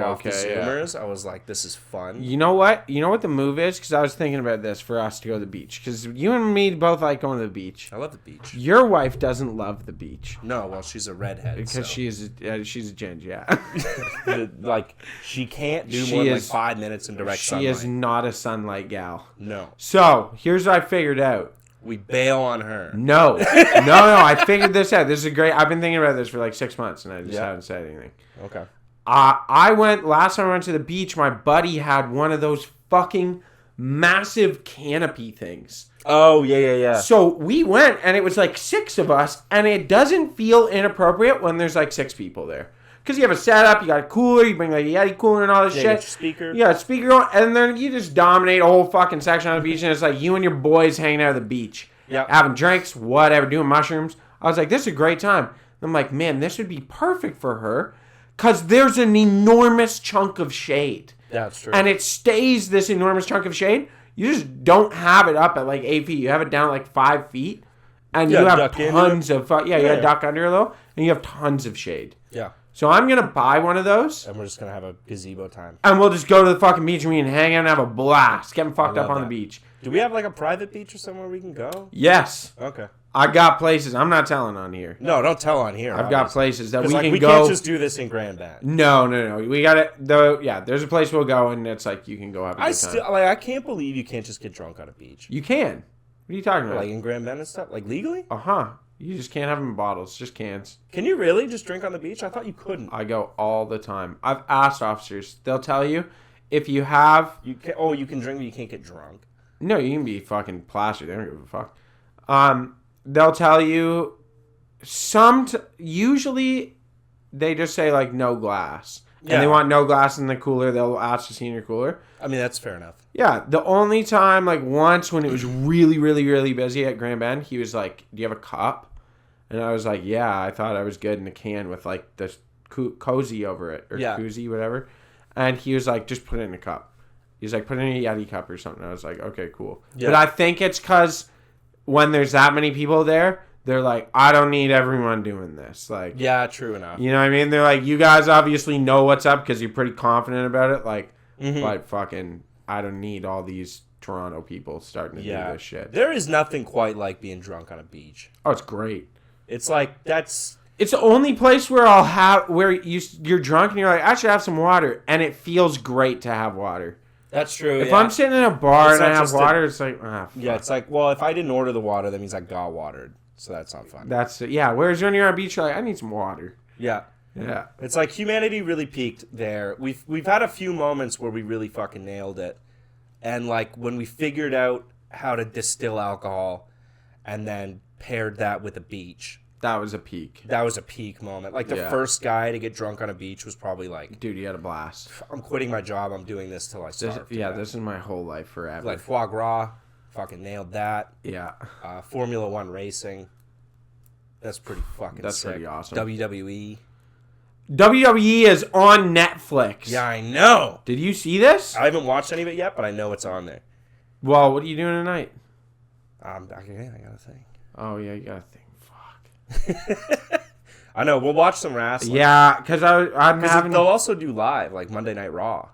[SPEAKER 5] off the Zoomers, I was like, this is fun.
[SPEAKER 6] You know what? You know what the move is? Because I was thinking about this for us to go to the beach. Because you and me both like going to the beach.
[SPEAKER 5] I love the beach.
[SPEAKER 6] Your wife doesn't love the beach.
[SPEAKER 5] No, well, she's a redhead.
[SPEAKER 6] Because
[SPEAKER 5] so.
[SPEAKER 6] she's a ginger, yeah.
[SPEAKER 5] Like she can't do
[SPEAKER 6] She
[SPEAKER 5] more than like
[SPEAKER 6] is-
[SPEAKER 5] 5 minutes in direct
[SPEAKER 6] She
[SPEAKER 5] sunlight.
[SPEAKER 6] is not a sunlight gal.
[SPEAKER 5] No.
[SPEAKER 6] So, here's what I figured out.
[SPEAKER 5] We bail on her.
[SPEAKER 6] No. No, I figured this out. This is great. I've been thinking about this for like 6 months and I just
[SPEAKER 5] Yeah.
[SPEAKER 6] haven't said anything.
[SPEAKER 5] Okay.
[SPEAKER 6] Last time I went to the beach, my buddy had one of those fucking massive canopy things.
[SPEAKER 5] Oh, yeah.
[SPEAKER 6] So we went and it was like 6 of us and it doesn't feel inappropriate when there's like 6 people there. Because you have a setup, you got a cooler, you bring like a Yeti cooler and all this
[SPEAKER 5] Yeah,
[SPEAKER 6] shit.
[SPEAKER 5] you got your speaker.
[SPEAKER 6] You got a speaker going, and then you just dominate a whole fucking section on the beach and it's like you and your boys hanging out at the beach.
[SPEAKER 5] Yeah.
[SPEAKER 6] Having drinks, whatever, doing mushrooms. I was like, this is a great time. I'm like, man, this would be perfect for her. Because there's an enormous chunk of shade.
[SPEAKER 5] That's true.
[SPEAKER 6] And it stays this enormous chunk of shade. You just don't have it up at like 8 feet. You have it down at like 5 feet. And you have
[SPEAKER 5] duck into
[SPEAKER 6] tons of... you got to
[SPEAKER 5] Yeah.
[SPEAKER 6] duck under a little. And you have tons of shade.
[SPEAKER 5] Yeah.
[SPEAKER 6] So I'm going to buy one of those.
[SPEAKER 5] And we're just going to have a gazebo time.
[SPEAKER 6] And we'll just go to the fucking beach and we can hang out and have a blast. Getting fucked up
[SPEAKER 5] love
[SPEAKER 6] on the
[SPEAKER 5] that.
[SPEAKER 6] beach.
[SPEAKER 5] Do we have like a private beach or somewhere we can go?
[SPEAKER 6] Yes.
[SPEAKER 5] Okay.
[SPEAKER 6] I got places. I'm not telling on here.
[SPEAKER 5] No, don't tell on here.
[SPEAKER 6] I've got places that we
[SPEAKER 5] like,
[SPEAKER 6] can
[SPEAKER 5] we
[SPEAKER 6] go.
[SPEAKER 5] can't just do this in Grand Band.
[SPEAKER 6] No. We got it. Though, yeah, there's a place we'll go and it's like you can go have a good time.
[SPEAKER 5] I can't believe you can't just get drunk on a beach.
[SPEAKER 6] You can. What are you talking about?
[SPEAKER 5] Like in Grand Band and stuff? Like legally?
[SPEAKER 6] Uh-huh. You just can't have them in bottles. Just cans.
[SPEAKER 5] Can you really just drink on the beach? I thought you couldn't.
[SPEAKER 6] I go all the time. I've asked officers. They'll tell you if you have...
[SPEAKER 5] You can drink, but you can't get drunk.
[SPEAKER 6] No, you can be fucking plastered. They don't give a fuck. They'll tell you... Usually, they just say, like, no glass. And they
[SPEAKER 5] Yeah.
[SPEAKER 6] want no glass in the cooler. They'll ask to see in your cooler.
[SPEAKER 5] I mean, that's fair enough.
[SPEAKER 6] Yeah, the only time, like once when it was really, really, really busy at Grand Bend, he was like, do you have a cup? And I was like, yeah, I thought I was good in a can with like this cozy over it, or
[SPEAKER 5] Yeah.
[SPEAKER 6] koozie, whatever. And he was like, just put it in a cup. He's like, put it in a Yeti cup or something. I was like, okay, cool.
[SPEAKER 5] Yeah.
[SPEAKER 6] But I think it's because when there's that many people there, they're like, I don't need everyone doing this. Like,
[SPEAKER 5] Yeah, true enough.
[SPEAKER 6] you know what I mean? They're like, you guys obviously know what's up because you're pretty confident about it. Like, but fucking, I don't need all these Toronto people starting to do this shit.
[SPEAKER 5] There is nothing quite like being drunk on a beach.
[SPEAKER 6] Oh, it's great.
[SPEAKER 5] It's like, that's...
[SPEAKER 6] It's the only place where you're drunk and you're like, I should have some water, and it feels great to have water.
[SPEAKER 5] That's true.
[SPEAKER 6] If I'm sitting in a bar
[SPEAKER 5] It's
[SPEAKER 6] and I
[SPEAKER 5] not
[SPEAKER 6] have
[SPEAKER 5] just a-
[SPEAKER 6] water, it's like, fuck.
[SPEAKER 5] Yeah, it's like, well, if I didn't order the water, that means I got watered. So that's not fun.
[SPEAKER 6] That's it. Yeah. Whereas when you're on a beach, you're like, I need some water.
[SPEAKER 5] Yeah.
[SPEAKER 6] Yeah.
[SPEAKER 5] It's like humanity really peaked there. We've had a few moments where we really fucking nailed it. And like when we figured out how to distill alcohol and then paired that with a beach.
[SPEAKER 6] That was a peak.
[SPEAKER 5] That was a peak moment. Like the
[SPEAKER 6] Yeah.
[SPEAKER 5] first guy to get drunk on a beach was probably like,
[SPEAKER 6] Dude, you had a blast.
[SPEAKER 5] I'm quitting my job. I'm doing this till I starve.
[SPEAKER 6] This is my whole life forever.
[SPEAKER 5] Like foie gras. Fucking nailed that.
[SPEAKER 6] yeah.
[SPEAKER 5] Formula One racing. That's pretty fucking
[SPEAKER 6] That's
[SPEAKER 5] sick.
[SPEAKER 6] pretty awesome.
[SPEAKER 5] WWE.
[SPEAKER 6] WWE is on Netflix.
[SPEAKER 5] Yeah, I know.
[SPEAKER 6] Did you see this?
[SPEAKER 5] I haven't watched any of it yet, but I know it's on there.
[SPEAKER 6] Well, what are you doing tonight?
[SPEAKER 5] I got a thing.
[SPEAKER 6] Oh, yeah, you got a thing. Fuck.
[SPEAKER 5] I know. We'll watch some wrestling.
[SPEAKER 6] Yeah, because I'm having...
[SPEAKER 5] They'll also do live, like Monday Night Raw.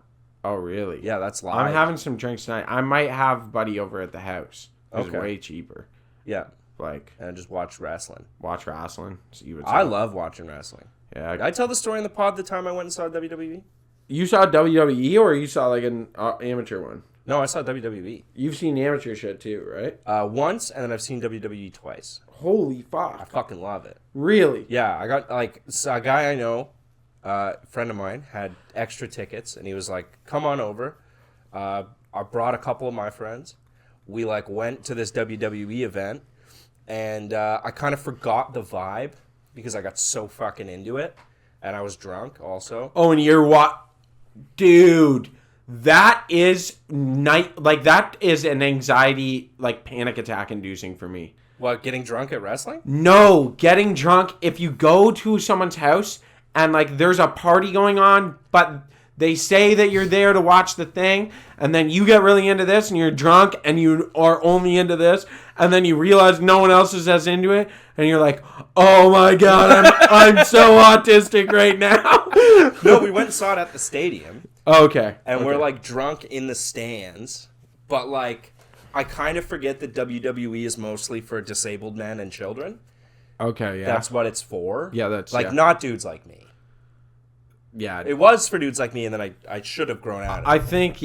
[SPEAKER 6] Oh, really?
[SPEAKER 5] Yeah, that's live.
[SPEAKER 6] I'm having some drinks tonight. I might have Buddy over at the house. It's
[SPEAKER 5] Okay.
[SPEAKER 6] way cheaper.
[SPEAKER 5] Yeah,
[SPEAKER 6] Like,
[SPEAKER 5] and just watch wrestling.
[SPEAKER 6] watch wrestling. See what's
[SPEAKER 5] I
[SPEAKER 6] up.
[SPEAKER 5] love watching wrestling.
[SPEAKER 6] Yeah.
[SPEAKER 5] Did I tell the story in the pod the time I went and saw WWE?
[SPEAKER 6] You saw WWE or you saw like an amateur one?
[SPEAKER 5] No, I saw WWE.
[SPEAKER 6] You've seen amateur shit too, right?
[SPEAKER 5] Once, and then I've seen WWE twice.
[SPEAKER 6] Holy
[SPEAKER 5] I
[SPEAKER 6] fuck.
[SPEAKER 5] fucking love it.
[SPEAKER 6] Really?
[SPEAKER 5] Yeah, I got like a guy I know, a friend of mine, had extra tickets, and he was like, "Come on over." I brought a couple of my friends. we like went to this WWE event, and I kind of forgot the vibe because I got so fucking into it, and I was drunk also.
[SPEAKER 6] Oh, and you're what? Dude, that is that is an anxiety, like panic attack inducing for me.
[SPEAKER 5] What, getting drunk at wrestling?
[SPEAKER 6] No, getting drunk if you go to someone's house and like there's a party going on, but they say that you're there to watch the thing, and then you get really into this and you're drunk and you are only into this, and then you realize no one else is as into it, and you're like, oh my God, I'm so autistic right now.
[SPEAKER 5] No, we went and saw it at the stadium.
[SPEAKER 6] Okay.
[SPEAKER 5] And we're like drunk in the stands, but like I kind of forget that WWE is mostly for disabled men and children.
[SPEAKER 6] Okay, yeah.
[SPEAKER 5] That's what it's for.
[SPEAKER 6] Yeah, that's
[SPEAKER 5] like
[SPEAKER 6] yeah.
[SPEAKER 5] not dudes like me.
[SPEAKER 6] Yeah.
[SPEAKER 5] It was for dudes like me, and then I should have grown out of it.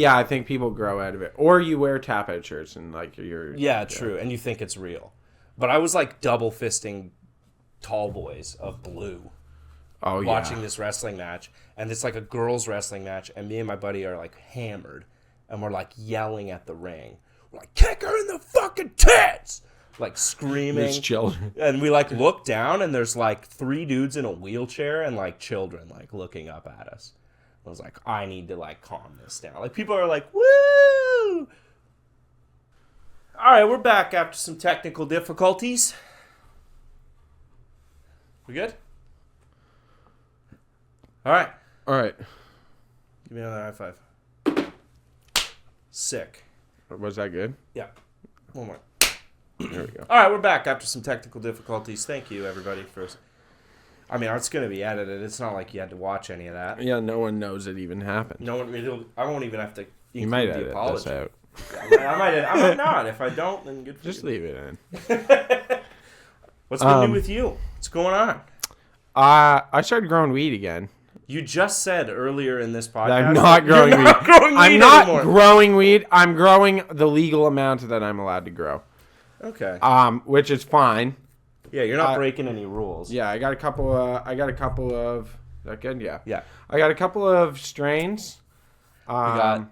[SPEAKER 6] I think people grow out of it. Or you wear tap-out shirts and like you're...
[SPEAKER 5] Yeah, true. And you think it's real. But I was like double fisting tall boys of blue.
[SPEAKER 6] Oh, yeah.
[SPEAKER 5] Watching this wrestling match. And it's like a girls' wrestling match. And me and my buddy are like hammered. And we're like yelling at the ring. We're like, kick her in the fucking tits! Like screaming.
[SPEAKER 6] There's children.
[SPEAKER 5] And we like look down and there's like 3 dudes in a wheelchair and like children like looking up at us. I was like, I need to like calm this down. Like people are like, woo! All right, we're back after some technical difficulties. We good? All right.
[SPEAKER 6] All right.
[SPEAKER 5] Give me another high five. Sick.
[SPEAKER 6] Was that good?
[SPEAKER 5] Yeah. One more.
[SPEAKER 6] There we go.
[SPEAKER 5] All right, we're back after some technical difficulties. Thank you, everybody, for... I mean, it's going to be edited. It's not like you had to watch any of that.
[SPEAKER 6] Yeah, no one knows it even happened.
[SPEAKER 5] No one. I won't even have to.
[SPEAKER 6] You might
[SPEAKER 5] the
[SPEAKER 6] edit
[SPEAKER 5] apology.
[SPEAKER 6] this out.
[SPEAKER 5] I might not. If I don't, then good for
[SPEAKER 6] Just
[SPEAKER 5] you.
[SPEAKER 6] leave it in.
[SPEAKER 5] What's been new with you? What's going on?
[SPEAKER 6] I started growing weed again.
[SPEAKER 5] You just said earlier in this podcast
[SPEAKER 6] I'm not growing
[SPEAKER 5] you're
[SPEAKER 6] weed.
[SPEAKER 5] not growing weed
[SPEAKER 6] I'm not
[SPEAKER 5] anymore.
[SPEAKER 6] growing weed. I'm growing the legal amount that I'm allowed to grow.
[SPEAKER 5] Okay.
[SPEAKER 6] Which is fine.
[SPEAKER 5] Yeah, you're not breaking any rules.
[SPEAKER 6] Yeah, I got a couple of. Is that good? Yeah.
[SPEAKER 5] Yeah.
[SPEAKER 6] I got a couple of strains.
[SPEAKER 5] I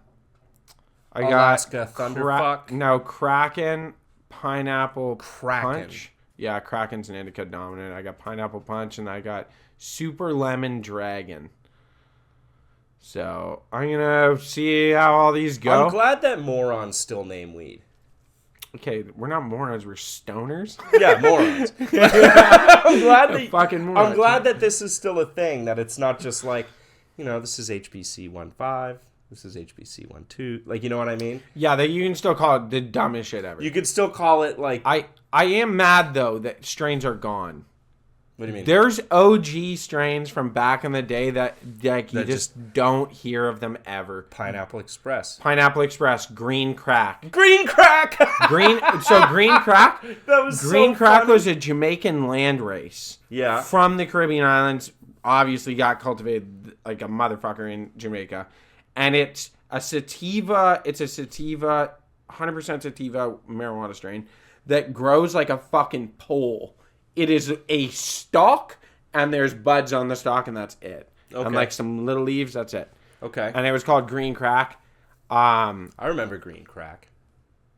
[SPEAKER 6] got
[SPEAKER 5] Alaska Thunderfuck.
[SPEAKER 6] No, Kraken, Pineapple
[SPEAKER 5] Kraken.
[SPEAKER 6] Punch. Yeah, Kraken's an indica dominant. I got Pineapple Punch, and I got Super Lemon Dragon. So I'm gonna see how all these go.
[SPEAKER 5] I'm glad that morons still name weed.
[SPEAKER 6] Okay, we're not morons. We're stoners.
[SPEAKER 5] Yeah, morons. I'm glad that
[SPEAKER 6] Fucking morons.
[SPEAKER 5] I'm glad that this is still a thing. That it's not just like, this is HBC 1.5. This is HBC 1.2. Like, you know what I mean?
[SPEAKER 6] Yeah, that you can still call it the dumbest shit ever.
[SPEAKER 5] You could still call it like.
[SPEAKER 6] I am mad though that strains are gone.
[SPEAKER 5] What do you mean?
[SPEAKER 6] There's OG strains from back in the day that like you
[SPEAKER 5] That
[SPEAKER 6] just don't hear of them ever.
[SPEAKER 5] Pineapple Express.
[SPEAKER 6] Pineapple Express, Green Crack.
[SPEAKER 5] Green Crack.
[SPEAKER 6] Green Crack.
[SPEAKER 5] That was
[SPEAKER 6] Green
[SPEAKER 5] so
[SPEAKER 6] Crack
[SPEAKER 5] funny.
[SPEAKER 6] was a Jamaican land race.
[SPEAKER 5] Yeah.
[SPEAKER 6] From the Caribbean islands, obviously got cultivated like a motherfucker in Jamaica. And it's a sativa, 100% sativa marijuana strain that grows like a fucking pole. It is a stalk, and there's buds on the stalk, and that's it.
[SPEAKER 5] Okay.
[SPEAKER 6] And like some little leaves, that's it.
[SPEAKER 5] Okay.
[SPEAKER 6] And it was called Green Crack.
[SPEAKER 5] I remember Green Crack.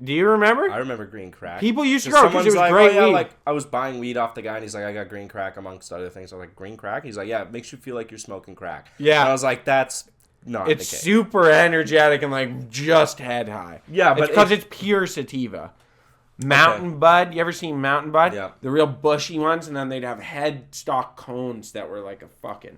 [SPEAKER 6] Do you remember?
[SPEAKER 5] I remember Green Crack.
[SPEAKER 6] People used to grow because it was
[SPEAKER 5] like,
[SPEAKER 6] great weed.
[SPEAKER 5] Like I was buying weed off the guy, and he's like, I got Green Crack amongst other things. I was like, Green Crack? He's like, yeah, it makes you feel like you're smoking crack.
[SPEAKER 6] Yeah.
[SPEAKER 5] And I was like, that's not
[SPEAKER 6] It's
[SPEAKER 5] the case.
[SPEAKER 6] super energetic and like just head high.
[SPEAKER 5] Yeah, but
[SPEAKER 6] because it's pure sativa. Mountain Bud, you ever seen Mountain Bud?
[SPEAKER 5] Yeah.
[SPEAKER 6] The real bushy ones, and then they'd have headstock cones that were like a fucking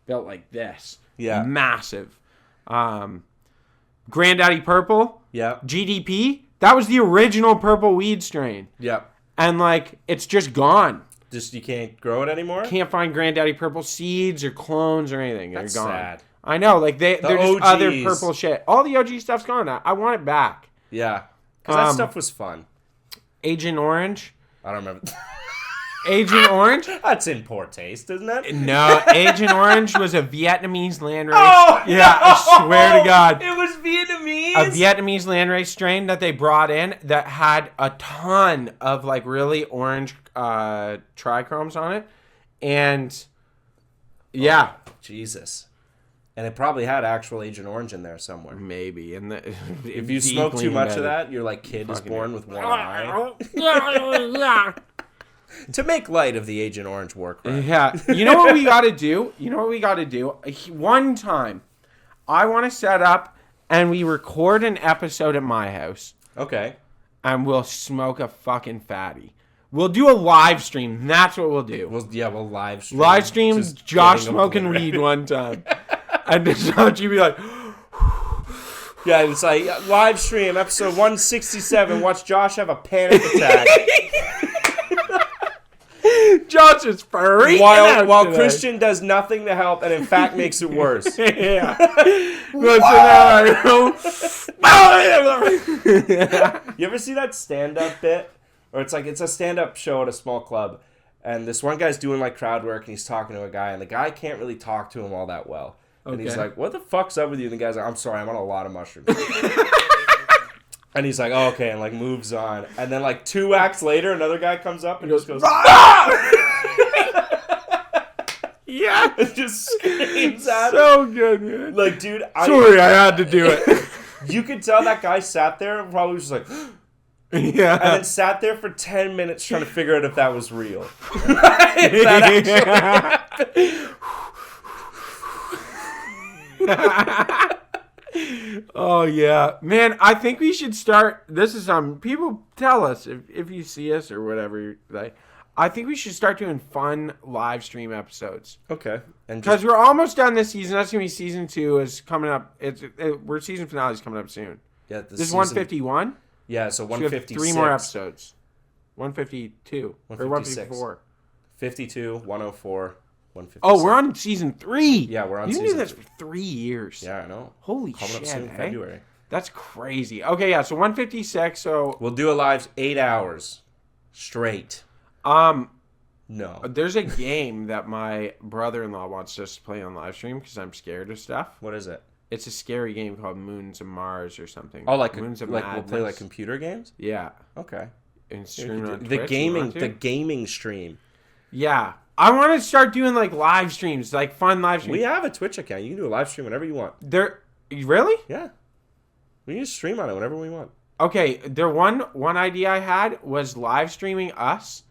[SPEAKER 6] built like this.
[SPEAKER 5] Yeah.
[SPEAKER 6] Massive. Granddaddy Purple.
[SPEAKER 5] Yeah.
[SPEAKER 6] GDP. That was the original purple weed strain.
[SPEAKER 5] Yeah.
[SPEAKER 6] And like it's just gone.
[SPEAKER 5] Just you can't grow it anymore?
[SPEAKER 6] Can't find Granddaddy Purple seeds or clones or anything.
[SPEAKER 5] That's
[SPEAKER 6] They're gone.
[SPEAKER 5] sad.
[SPEAKER 6] I know, like they're just other
[SPEAKER 5] OGs.
[SPEAKER 6] purple shit. All the OG stuff's gone now. I want it back.
[SPEAKER 5] Yeah. Because that stuff was fun.
[SPEAKER 6] Agent Orange.
[SPEAKER 5] I don't remember.
[SPEAKER 6] Agent Orange?
[SPEAKER 5] That's in poor taste, isn't it?
[SPEAKER 6] No, Agent Orange was a Vietnamese landrace.
[SPEAKER 5] Oh,
[SPEAKER 6] yeah, I swear to God.
[SPEAKER 5] It was Vietnamese?
[SPEAKER 6] A Vietnamese landrace strain that they brought in that had a ton of like really orange trichromes on it. And yeah.
[SPEAKER 5] Jesus. And it probably had actual Agent Orange in there somewhere.
[SPEAKER 6] Maybe. And
[SPEAKER 5] If you smoke too much of that, your like kid is born with one eye. To make light of the Agent Orange war crime.
[SPEAKER 6] Yeah. You know what we got to do? One time, I want to set up and we record an episode at my house.
[SPEAKER 5] Okay.
[SPEAKER 6] And we'll smoke a fucking fatty. We'll do a live stream. That's what we'll do.
[SPEAKER 5] We'll live stream.
[SPEAKER 6] Live stream
[SPEAKER 5] Just
[SPEAKER 6] Josh
[SPEAKER 5] getting
[SPEAKER 6] smoking weed one time. And then you'd be like...
[SPEAKER 5] Yeah, it's like live stream episode 167. Watch Josh have a panic attack.
[SPEAKER 6] Josh is furry.
[SPEAKER 5] While Christian does nothing to help and in fact makes it worse.
[SPEAKER 6] Yeah.
[SPEAKER 5] You ever see that stand-up bit? Or it's a stand-up show at a small club. And this one guy's doing like crowd work and he's talking to a guy and the guy can't really talk to him all that well. And he's like, what the fuck's up with you? And the guy's like, I'm sorry, I'm on a lot of mushrooms. And he's like, oh, okay, and like moves on. And then like 2 acts later, another guy comes up and just goes,
[SPEAKER 6] yeah.
[SPEAKER 5] and just screams at him.
[SPEAKER 6] So good, man.
[SPEAKER 5] Like, dude,
[SPEAKER 6] Sorry, I had to do it.
[SPEAKER 5] You could tell that guy sat there and probably was just like,
[SPEAKER 6] yeah.
[SPEAKER 5] and then sat there for 10 minutes trying to figure out if that was real. If that actually happened.
[SPEAKER 6] Oh yeah, man! I think we should start. This is people tell us if you see us or whatever. Like, I think we should start doing fun live stream episodes.
[SPEAKER 5] Okay, and
[SPEAKER 6] because we're almost done this season. That's gonna be season 2 is coming up. We're season finale is coming up soon.
[SPEAKER 5] Yeah,
[SPEAKER 6] this is 151.
[SPEAKER 5] Yeah, so 156.
[SPEAKER 6] 3 more episodes. 152 or 154.
[SPEAKER 5] 52, 104.
[SPEAKER 6] Oh, we're on season 3.
[SPEAKER 5] Yeah, we're on season 3.
[SPEAKER 6] You knew this for 3 years.
[SPEAKER 5] Yeah, I know.
[SPEAKER 6] Holy
[SPEAKER 5] Coming
[SPEAKER 6] shit,
[SPEAKER 5] up soon,
[SPEAKER 6] eh?
[SPEAKER 5] February.
[SPEAKER 6] That's crazy. Okay, yeah, so 156, so...
[SPEAKER 5] We'll do a live 8 hours straight.
[SPEAKER 6] No.
[SPEAKER 5] There's
[SPEAKER 6] a game that my brother-in-law wants us to play on live stream because I'm scared of stuff.
[SPEAKER 5] What is it?
[SPEAKER 6] It's a scary game called Moons of Mars or something.
[SPEAKER 5] Oh, like
[SPEAKER 6] Moons of
[SPEAKER 5] like
[SPEAKER 6] Madness.
[SPEAKER 5] we'll play like computer games?
[SPEAKER 6] Yeah.
[SPEAKER 5] Okay.
[SPEAKER 6] And stream on
[SPEAKER 5] the
[SPEAKER 6] Twitch,
[SPEAKER 5] the gaming stream.
[SPEAKER 6] Yeah. I want to start doing like live streams, like fun live streams.
[SPEAKER 5] We have a Twitch account. You can do a live stream whenever you want.
[SPEAKER 6] Really?
[SPEAKER 5] Yeah. We can just stream on it whenever we want.
[SPEAKER 6] Okay, one idea I had was live streaming us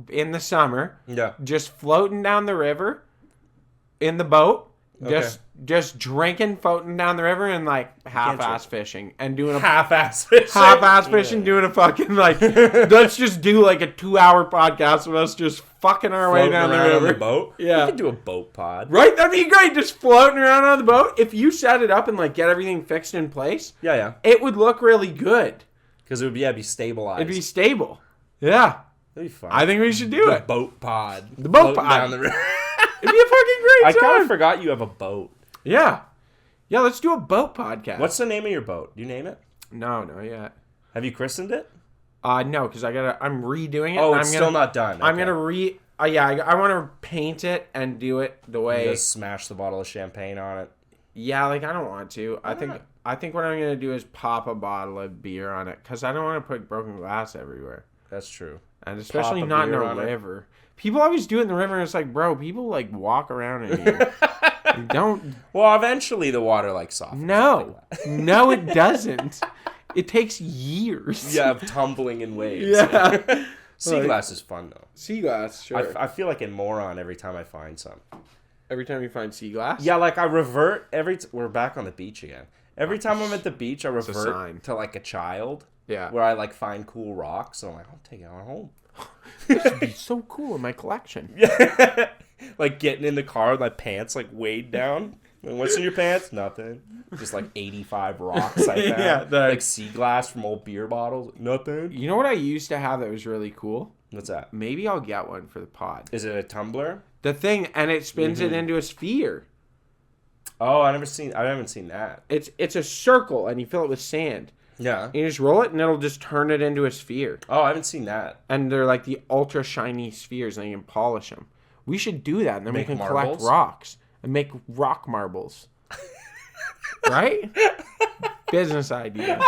[SPEAKER 6] in the summer.
[SPEAKER 5] Yeah.
[SPEAKER 6] Just floating down the river in the boat.
[SPEAKER 5] Okay.
[SPEAKER 6] Just drinking, floating down the river, and like half-ass fishing and doing a
[SPEAKER 5] half-ass fishing.
[SPEAKER 6] Half-ass fishing, doing a fucking like. Let's just do like a 2-hour podcast of us just fucking our way down the river.
[SPEAKER 5] On the boat.
[SPEAKER 6] Yeah,
[SPEAKER 5] we can do a boat pod.
[SPEAKER 6] Right, that'd be great. Just floating around on the boat. If you set it up and like get everything fixed in place,
[SPEAKER 5] yeah,
[SPEAKER 6] it would look really good.
[SPEAKER 5] Because it would be stabilized.
[SPEAKER 6] It'd be stable. Yeah,
[SPEAKER 5] that'd be fun.
[SPEAKER 6] I think we should do it.
[SPEAKER 5] Boat pod.
[SPEAKER 6] The boat pod
[SPEAKER 5] down the river.
[SPEAKER 6] It'd be a fucking great
[SPEAKER 5] I
[SPEAKER 6] time.
[SPEAKER 5] kind of forgot you have a boat.
[SPEAKER 6] Yeah. Let's do a boat podcast.
[SPEAKER 5] What's the name of your boat? Do you name it?
[SPEAKER 6] No, not yet.
[SPEAKER 5] Have you christened it?
[SPEAKER 6] No, because I'm redoing it.
[SPEAKER 5] Oh, it's still not done.
[SPEAKER 6] I'm gonna I want to paint it and do it the way.
[SPEAKER 5] You just smash the bottle of champagne on it.
[SPEAKER 6] Yeah, like I don't want to. I think what I'm gonna do is pop a bottle of beer on it because I don't want to put broken glass everywhere.
[SPEAKER 5] That's true.
[SPEAKER 6] And especially not in a river. People always do it in the river, and it's like, bro, people like walk around in here. Don't.
[SPEAKER 5] Well, eventually the water like softens.
[SPEAKER 6] No, it doesn't. It takes years.
[SPEAKER 5] Yeah, of tumbling in waves.
[SPEAKER 6] Yeah.
[SPEAKER 5] Sea glass is fun though.
[SPEAKER 6] Sea glass, sure.
[SPEAKER 5] I feel like a moron every time I find some.
[SPEAKER 6] Every time you find sea glass?
[SPEAKER 5] Yeah, like I revert we're back on the beach again. Every time I'm at the beach, I revert to like a child.
[SPEAKER 6] Yeah.
[SPEAKER 5] Where I like find cool rocks, and I'm like, I'll take it on home.
[SPEAKER 6] This would be so cool in my collection.
[SPEAKER 5] Yeah. Like getting in the car with my pants like weighed down. Like, what's in your pants? Nothing. Just like 85 rocks I found. Yeah, like sea glass from old beer bottles. Nothing.
[SPEAKER 6] You know what I used to have that was really cool?
[SPEAKER 5] What's that?
[SPEAKER 6] Maybe I'll get one for the pod.
[SPEAKER 5] Is it a tumbler?
[SPEAKER 6] The thing, and it spins it into a sphere.
[SPEAKER 5] Oh, I haven't seen that.
[SPEAKER 6] It's a circle, and you fill it with sand.
[SPEAKER 5] Yeah.
[SPEAKER 6] And you just roll it, and it'll just turn it into a sphere.
[SPEAKER 5] Oh, I haven't seen that.
[SPEAKER 6] And they're like the ultra shiny spheres, and you can polish them. We should do that, and then we can collect rocks and make rock marbles. Right? Business idea.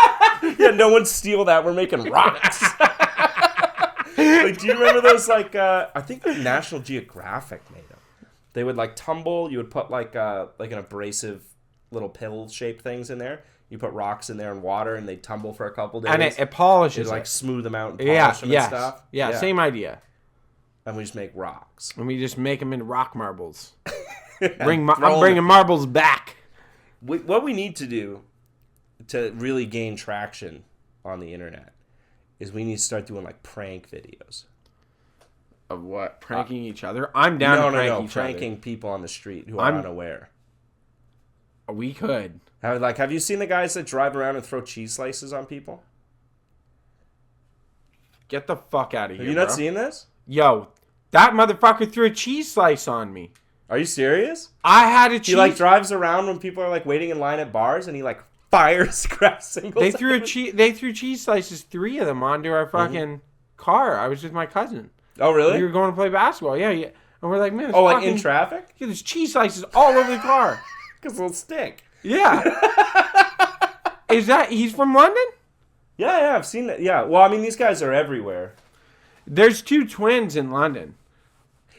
[SPEAKER 5] Yeah, no one steal that. We're making rocks. Like, do you remember those? Like, I think National Geographic made them. They would like tumble. You would put like an abrasive little pill-shaped things in there. You put rocks in there and water, and they tumble for a couple days.
[SPEAKER 6] And it polishes
[SPEAKER 5] It'd, like
[SPEAKER 6] it.
[SPEAKER 5] smooth them out and polish them and stuff.
[SPEAKER 6] Yeah, same idea.
[SPEAKER 5] And we just make rocks.
[SPEAKER 6] And we just make them into rock marbles. I'm
[SPEAKER 5] Throw
[SPEAKER 6] bringing marbles back.
[SPEAKER 5] What we need to do to really gain traction on the internet is we need to start doing like prank videos.
[SPEAKER 6] Of what? Pranking each other? I'm down to prank each
[SPEAKER 5] pranking
[SPEAKER 6] other.
[SPEAKER 5] people on the street who are unaware.
[SPEAKER 6] We could.
[SPEAKER 5] Have you seen the guys that drive around and throw cheese slices on people?
[SPEAKER 6] Get the fuck out of here,
[SPEAKER 5] Have you not seen this?
[SPEAKER 6] Yo, that motherfucker threw a cheese slice on me.
[SPEAKER 5] Are you serious?
[SPEAKER 6] I had a cheese...
[SPEAKER 5] He like drives around when people are like waiting in line at bars and he like fires scrap singles.
[SPEAKER 6] They threw cheese slices, 3 of them, onto our fucking car. I was with my cousin.
[SPEAKER 5] Oh, really?
[SPEAKER 6] We were going to play basketball. Yeah. And we're like, man,
[SPEAKER 5] like in traffic?
[SPEAKER 6] Yeah, there's cheese slices all over the car.
[SPEAKER 5] Because it'll stick.
[SPEAKER 6] Yeah. He's from London?
[SPEAKER 5] Yeah, I've seen that. Yeah, well, I mean, these guys are everywhere.
[SPEAKER 6] There's 2 twins in London.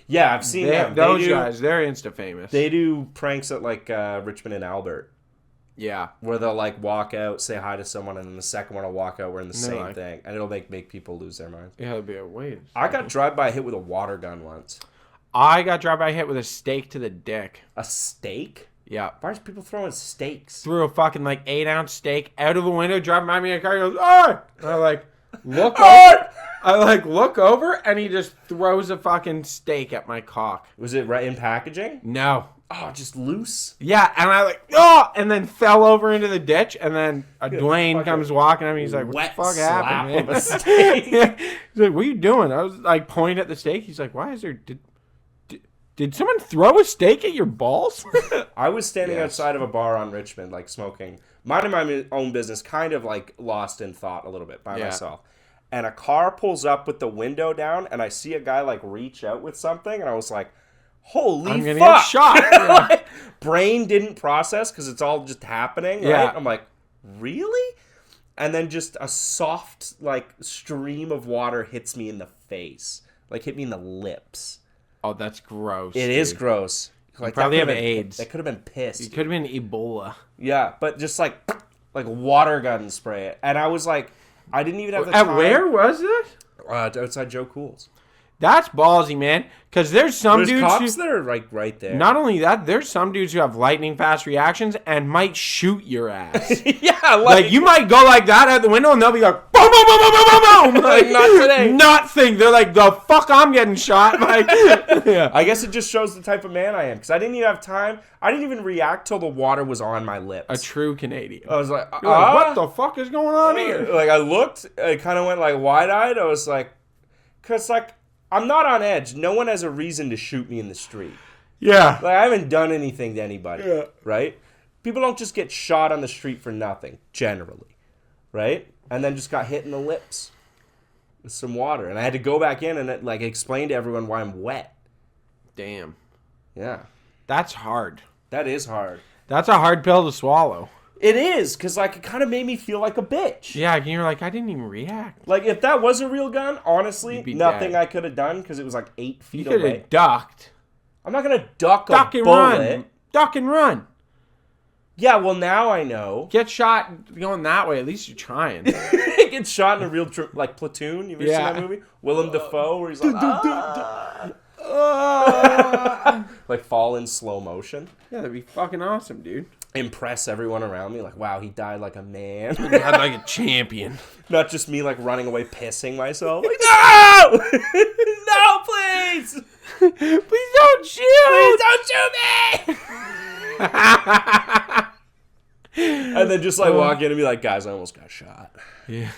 [SPEAKER 5] Yeah, I've seen them.
[SPEAKER 6] Those guys, they're insta-famous.
[SPEAKER 5] They do pranks at, like, Richmond and Albert.
[SPEAKER 6] Yeah.
[SPEAKER 5] Where they'll, like, walk out, say hi to someone, and then the second one will walk out wearing the same
[SPEAKER 6] like,
[SPEAKER 5] thing. And it'll make people lose their minds.
[SPEAKER 6] Yeah, it'll be a wait.
[SPEAKER 5] I got drive-by hit with a water gun once.
[SPEAKER 6] I got drive-by hit with a steak to the dick.
[SPEAKER 5] A steak?
[SPEAKER 6] Yeah.
[SPEAKER 5] Why are people throwing steaks?
[SPEAKER 6] Threw a fucking, like, 8-ounce steak out of a window, driving by me in a car, he goes, "Oh!" And I, like, look over. I, like, look over, and he just throws a fucking steak at my cock.
[SPEAKER 5] Was it right in packaging?
[SPEAKER 6] No.
[SPEAKER 5] Oh, just loose?
[SPEAKER 6] Yeah, and I, like, oh! And then fell over into the ditch, and then Dwayne comes walking at me. He's like, what the fuck happened, man?
[SPEAKER 5] Of a steak.
[SPEAKER 6] He's like, what are you doing? I was, like, pointing at the steak. He's like, why is there... Did someone throw a steak at your balls?
[SPEAKER 5] I was standing outside of a bar on Richmond, like, smoking, minding my own business, kind of, like, lost in thought a little bit by myself. And a car pulls up with the window down, and I see a guy, like, reach out with something, and I was like, holy
[SPEAKER 6] I'm gonna
[SPEAKER 5] fuck!
[SPEAKER 6] get shot. Yeah.
[SPEAKER 5] Like, brain didn't process, because it's all just happening, right?
[SPEAKER 6] Yeah.
[SPEAKER 5] I'm like, really? And then just a soft, like, stream of water hits me in the face. Like, hit me in the lips.
[SPEAKER 6] Oh, that's gross.
[SPEAKER 5] It is gross. Like,
[SPEAKER 6] probably have AIDS.
[SPEAKER 5] That could have been pissed.
[SPEAKER 6] It could have been Ebola.
[SPEAKER 5] Yeah, but just like water gun spray it. And I was like, I didn't even have the time.
[SPEAKER 6] At where was it?
[SPEAKER 5] Outside Joe Cool's.
[SPEAKER 6] That's ballsy, man. Because there's some
[SPEAKER 5] There's
[SPEAKER 6] dudes
[SPEAKER 5] cops that are like right there.
[SPEAKER 6] Not only that, there's some dudes who have lightning fast reactions and might shoot your ass.
[SPEAKER 5] Yeah,
[SPEAKER 6] like you might go like that out the window and they'll be like, boom, boom, boom, boom, boom, boom, boom.
[SPEAKER 5] Like, not today.
[SPEAKER 6] Not think. They're like, the fuck, I'm getting shot. Like, yeah.
[SPEAKER 5] I guess it just shows the type of man I am. Because I didn't even have time. I didn't even react till the water was on my lips.
[SPEAKER 6] A true Canadian.
[SPEAKER 5] I was like,
[SPEAKER 6] You're like, what the fuck is going on here?
[SPEAKER 5] Like, I looked, I kind of went like wide-eyed. I was like, because like, I'm not on edge. No one has a reason to shoot me in the street.
[SPEAKER 6] Yeah.
[SPEAKER 5] Like, I haven't done anything to anybody, right? People don't just get shot on the street for nothing, generally, right? And then just got hit in the lips with some water. And I had to go back in and, like, explain to everyone why I'm wet.
[SPEAKER 6] Damn.
[SPEAKER 5] Yeah.
[SPEAKER 6] That's hard.
[SPEAKER 5] That is hard.
[SPEAKER 6] That's a hard pill to swallow.
[SPEAKER 5] It is, because, like, it kind of made me feel like a bitch.
[SPEAKER 6] Yeah, and you're like, I didn't even react.
[SPEAKER 5] Like, if that was a real gun, honestly, nothing
[SPEAKER 6] dead.
[SPEAKER 5] I could have done, because it was, like, 8 feet
[SPEAKER 6] You could
[SPEAKER 5] away.
[SPEAKER 6] have ducked.
[SPEAKER 5] I'm not going to duck a
[SPEAKER 6] and
[SPEAKER 5] bullet.
[SPEAKER 6] run. Duck and run.
[SPEAKER 5] Yeah, well, now I know.
[SPEAKER 6] Get shot going that way. At least you're trying.
[SPEAKER 5] Get shot in a real, like, Platoon. You ever seen that movie? Willem Dafoe, where he's like, like, fall in slow motion.
[SPEAKER 6] Yeah, that'd be fucking awesome, dude.
[SPEAKER 5] Impress everyone around me. Like, wow, he died like a man.
[SPEAKER 6] Died like a champion.
[SPEAKER 5] Not just me, like, running away, pissing myself. Like, no! No, please!
[SPEAKER 6] Please don't shoot!
[SPEAKER 5] Please don't shoot me! And then just, like, walk in and be like, guys, I almost got shot.
[SPEAKER 6] Yeah.